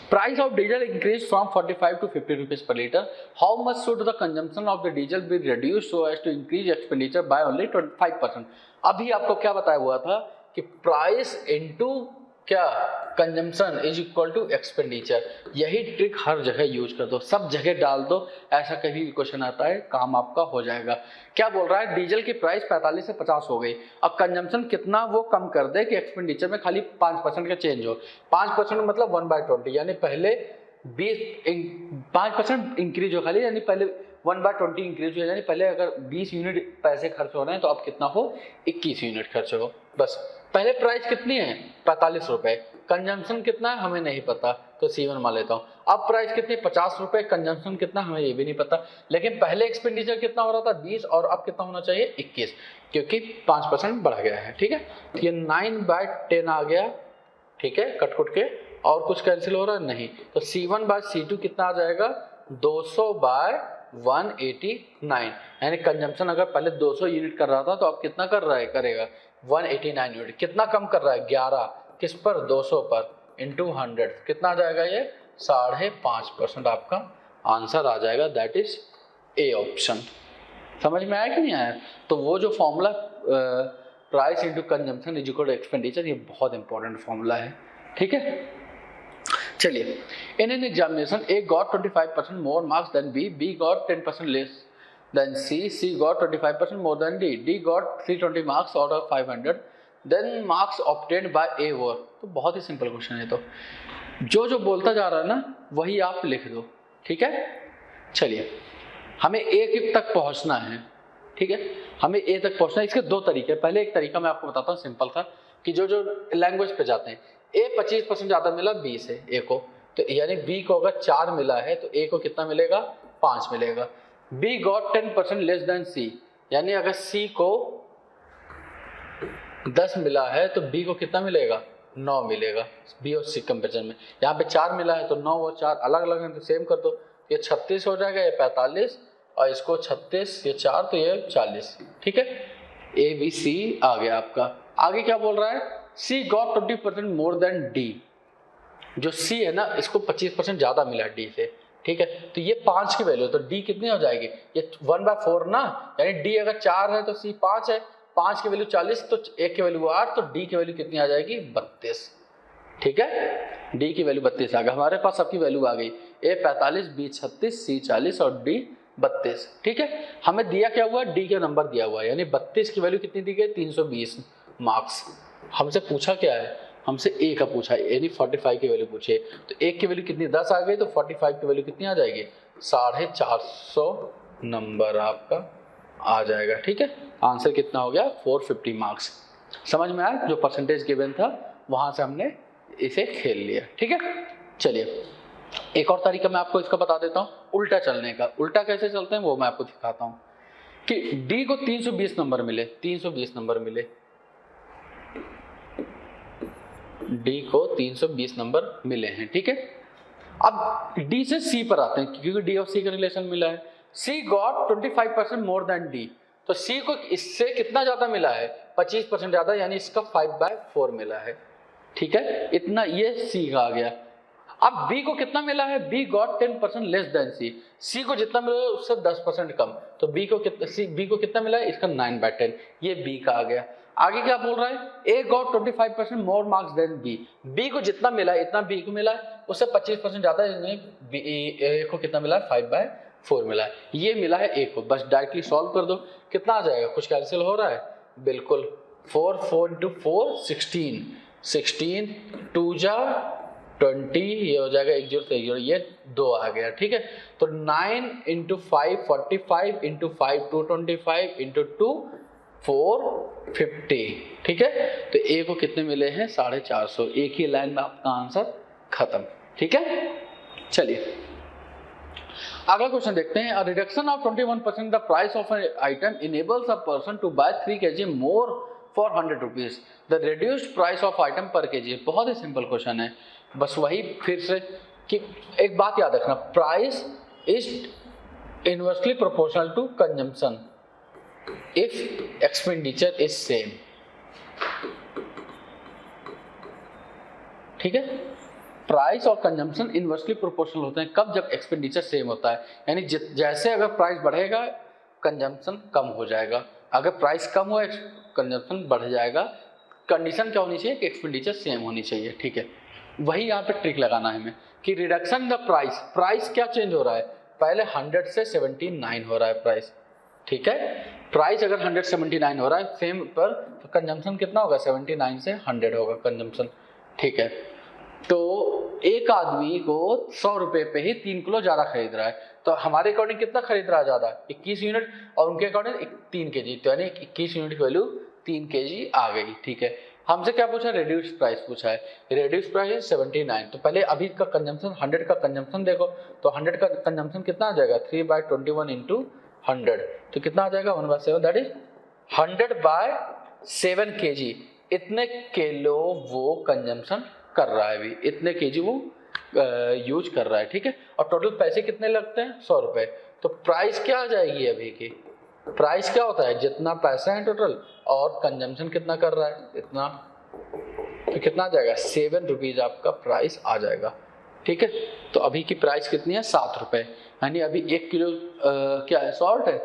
Speaker 1: Price of diesel increase from 45 to 50 rupees per litre, how much should the consumption of the diesel be reduce so as to increase expenditure by only 25%। अभी आपको क्या बताया हुआ था कि प्राइस इनटू क्या consumption is equal to expenditure, यही trick हर जगह यूज कर दो, सब जगह डाल दो, ऐसा कभी भी क्वेश्चन आता है काम आपका हो जाएगा। क्या बोल रहा है, डीजल की प्राइस 45 से 50 हो गई, अब कंजम्पशन कितना वो कम कर दे कि एक्सपेंडिचर में खाली 5% का चेंज हो, 5% मतलब 1/20, यानी पहले 5% इंक्रीज हो खाली, यानी पहले 1/20 इंक्रीज हो, यानी पहले अगर 20 यूनिट पैसे खर्च हो रहे हैं तो अब कितना हो 21 यूनिट खर्च हो, बस। पहले प्राइस कितनी है 45 रुपए, कंजम्पशन कितना है हमें नहीं पता, तो C1 मान लेता हूँ। अब प्राइस कितनी 50 रुपए, कंजम्पशन कितना हमें ये भी नहीं पता, लेकिन पहले एक्सपेंडिचर कितना हो रहा था 20 और अब कितना होना चाहिए 21, क्योंकि 5% बढ़ गया है, ठीक है। ये 9/10 आ गया, ठीक है, कट के, और कुछ कैंसिल हो रहा है नहीं, तो C1/C2 कितना आ जाएगा 200/189, यानी कंजम्पशन अगर पहले 200 यूनिट कर रहा था तो अब कितना कर रहा है करेगा 189 यूनिट, कितना कम कर रहा है 11, किस पर 200 पर, इंटू 100 कितना आ जाएगा ये 5.5% आपका आंसर आ जाएगा, दैट इज ए ऑप्शन। समझ में आया कि नहीं आया? तो वो जो formula price into consumption is equal to expenditure, ये बहुत इंपॉर्टेंट फॉर्मूला है, ठीक है। चलिए, in an examination A got 25% more marks than B, B got 10% less then C got 25% more than D got 320 marks out of 500, then marks obtained by A were, तो बहुत ही simple question है, तो जो बोलता जा रहा है ना वही आप लिख दो, ठीक है। चलिए, हमें A तक पहुंचना है, ठीक है, हमें A तक पहुंचना है। इसके 2 तरीके, पहले एक तरीका मैं आपको बताता हूँ सिंपल सा, कि जो लैंग्वेज पे जाते हैं, A 25% ज़्यादा मिला B से A को, तो यानी B को अगर 4 मिला है तो A को कितना मिलेगा 5 मिलेगा। B got 10% less than C, यानी अगर C को 10 मिला है तो B को कितना मिलेगा 9 मिलेगा, B और C कंपेरिजन में। यहाँ पे 4 मिला है तो 9 और 4 अलग अलग है तो सेम कर दो, ये 36 हो जाएगा, ये 45 और इसको 36, ये 4 तो ये 40। ठीक है, ए बी सी आ गया आपका। आगे क्या बोल रहा है, सी गॉट 20% मोर देन डी। जो सी है ना इसको 25% ज्यादा मिला डी से। ठीक है, तो ये 5 की वैल्यू, तो डी कितनी हो जाएगी, ये 1/4 ना, यानी डी अगर 4 है तो सी 5 है, 5 की वैल्यू 40 तो 1 की वैल्यू 8, तो डी की वैल्यू कितनी आ जाएगी 32। ठीक है, डी की वैल्यू 32 आ गई। हमारे पास सबकी वैल्यू आ गई, ए 45, बी 36, सी 40 और डी 32। ठीक है, हमें दिया क्या हुआ, डी का नंबर दिया हुआ है, यानी 32 की वैल्यू कितनी दी गई 320 मार्क्स। हमसे पूछा क्या है, हमसे ए का पूछा है, यानी 45 की वैल्यू पूछी है, तो एक की वैल्यू कितनी 10 आ गई, तो 45 की वैल्यू कितनी आ जाएगी 450 नंबर आपका आ जाएगा। ठीक है, आंसर कितना हो गया 450 मार्क्स। समझ में आया, जो परसेंटेज गिवन था वहां से हमने इसे खेल लिया। ठीक है, चलिए एक और तरीका मैं आपको इसका बता देता हूँ, उल्टा चलने का। उल्टा कैसे चलते हैं वो मैं आपको दिखाता हूँ कि डी को 320 नंबर मिले, 320 नंबर मिले, डी को 320 नंबर मिले हैं। ठीक है, अब डी से सी पर आते हैं, क्योंकि डी और सी का रिलेशन मिला है। सी गॉट 25% मोर देन डी, तो सी को इससे कितना ज्यादा मिला है 25% ज्यादा, यानी इसका 5/4 मिला है। ठीक है, इतना ये सी का आ गया। अब बी को कितना मिला है, बी गॉट 10% लेस देन सी, सी को जितना मिला है उससे 10% कम, तो बी को कितना मिला है, इसका 9/10, ये बी का आ गया। आगे क्या बोल रहा है, A got 25% more marks than B, B को जितना मिला है इतना बी को मिला है, उससे 25% ज्यादा ए को कितना मिला है 5/4 मिला है, ये मिला है ए को। बस डायरेक्टली सॉल्व कर दो, कितना आ जाएगा, कुछ कैंसिल हो रहा है, बिल्कुल 4 4 × 4 16, 16 2 जा 20, ये हो जाएगा 1 0 से 1 0, ये 2 आ गया। ठीक है, तो 9 × 5 45 × 5 225 × 2 450। ठीक है, तो ए को कितने मिले हैं 450, एक ही लाइन में आपका आंसर खत्म। ठीक है, चलिए अगला क्वेश्चन देखते हैं। Reduction of 21% the price of an item enables a person to buy 3 kg more for 100 rupees, the reduced price of item per kg। बहुत ही सिंपल क्वेश्चन है, बस वही फिर से कि एक बात याद रखना, price is inversely proportional to consumption if expenditure is same. ठीक है, प्राइस और कंजम्पशन इनवर्सली प्रोपोर्शनल होते हैं कब, जब एक्सपेंडिचर सेम होता है, यानी जैसे अगर प्राइस बढ़ेगा कंजम्पशन कम हो जाएगा, अगर प्राइस कम हो कंजम्पशन बढ़ जाएगा। कंडीशन क्या होनी चाहिए कि एक्सपेंडिचर सेम होनी चाहिए। ठीक है, वही यहाँ पे ट्रिक लगाना है हमें कि रिडक्शन द प्राइस, प्राइस क्या चेंज हो रहा है, पहले 100 से 79 हो रहा है प्राइस। ठीक है, प्राइस अगर 179 हो रहा है सेम पर, तो कंजम्पशन कितना होगा 79 से 100 होगा कंजम्पशन। ठीक है, तो एक आदमी को 100 रुपए पे ही 3 किलो ज्यादा खरीद रहा है, तो हमारे अकॉर्डिंग कितना खरीद रहा है ज्यादा 21 यूनिट, और उनके अकॉर्डिंग 3 kg, तो यानी 21 यूनिट की वैल्यू 3 kg आ गई। ठीक है, हमसे क्या पूछा, रिड्यूस प्राइस पूछा है, रिड्यूस प्राइस 79, तो पहले अभी का कंजम्पशन 100 का कंजम्पशन देखो, तो 100 का कंजम्पशन कितना आ जाएगा 3/21 × 100, तो कितना आ जाएगा 1/7, दैट इज 100/7 kg। इतने किलो वो कंजम्पशन कर रहा है, अभी इतने kg वो यूज कर रहा है। ठीक है, और टोटल पैसे कितने लगते हैं 100 रुपए, तो प्राइस क्या आ जाएगी अभी की, प्राइस क्या होता है जितना पैसा है टोटल और कंजम्पशन कितना कर रहा है इतना, तो कितना आ जाएगा 7 रुपीज आपका प्राइस आ जाएगा। ठीक है, तो अभी की प्राइस कितनी है 7 रुपए, यानी अभी 1 किलो क्या है सॉल्ट है,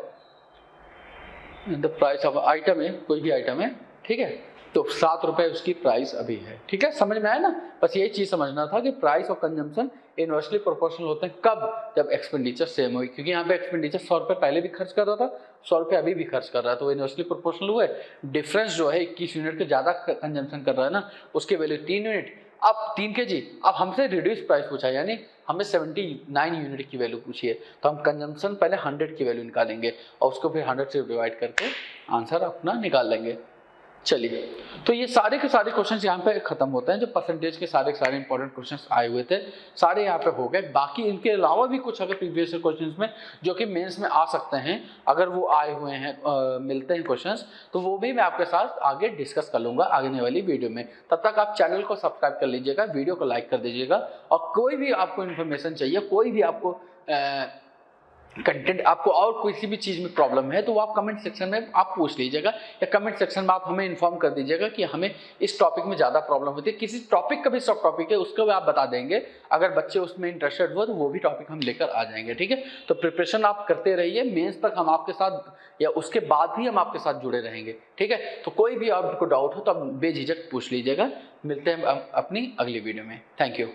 Speaker 1: द प्राइस ऑफ आइटम है, कोई भी आइटम है। ठीक है, तो 7 रुपए उसकी प्राइस अभी है। ठीक है, समझ में आया ना, बस यही चीज समझना था कि प्राइस और कंजम्पशन इनवर्सली प्रोपोर्शनल होते हैं कब, जब एक्सपेंडिचर सेम हो, क्योंकि यहाँ पे एक्सपेंडिचर 100 रुपए पहले भी खर्च कर रहा था, 100 रुपए अभी भी खर्च कर रहा है, तो इनवर्सली प्रोपोर्शनल हुए। डिफरेंस जो है 21 यूनिट के ज्यादा कंजम्पशन कर रहा है ना, उसकी वैल्यू 3 यूनिट, अब 3 kg, अब हमसे रिड्यूस प्राइस पूछा है, यानी हमें 79 यूनिट की वैल्यू पूछी है, तो हम कंजम्पशन पहले 100 की वैल्यू निकालेंगे और उसको फिर 100 से डिवाइड करके आंसर अपना निकाल लेंगे। चलिए, तो ये सारे के सारे क्वेश्चंस यहाँ पे खत्म होते हैं, जो परसेंटेज के सारे इंपॉर्टेंट क्वेश्चंस आए हुए थे सारे यहाँ पे हो गए। बाकी इनके अलावा भी कुछ अगर प्रीवियस क्वेश्चंस में जो कि मेंस में आ सकते हैं, अगर वो आए हुए हैं मिलते हैं क्वेश्चंस, तो वो भी मैं आपके साथ आगे डिस्कस कर लूँगा आगे वाली वीडियो में। तब तक आप चैनल को सब्सक्राइब कर लीजिएगा, वीडियो को लाइक कर दीजिएगा, और कोई भी आपको इन्फॉर्मेशन चाहिए, कोई भी आपको कंटेंट, आपको और किसी भी चीज़ में प्रॉब्लम है तो वो आप कमेंट सेक्शन में आप पूछ लीजिएगा, या कमेंट सेक्शन में आप हमें इन्फॉर्म कर दीजिएगा कि हमें इस टॉपिक में ज़्यादा प्रॉब्लम होती है, किसी टॉपिक का भी सब टॉपिक है उसको भी आप बता देंगे। अगर बच्चे उसमें इंटरेस्टेड हुए तो वो भी टॉपिक हम लेकर आ जाएंगे, ठीक है। तो प्रिपरेशन आप करते रहिए, मेंस तक हम आपके साथ या उसके बाद भी हम आपके साथ जुड़े रहेंगे, ठीक है। तो कोई भी आपको डाउट हो तो आप बेझिझक पूछ लीजिएगा। मिलते हैं अपनी अगली वीडियो में। Thank you.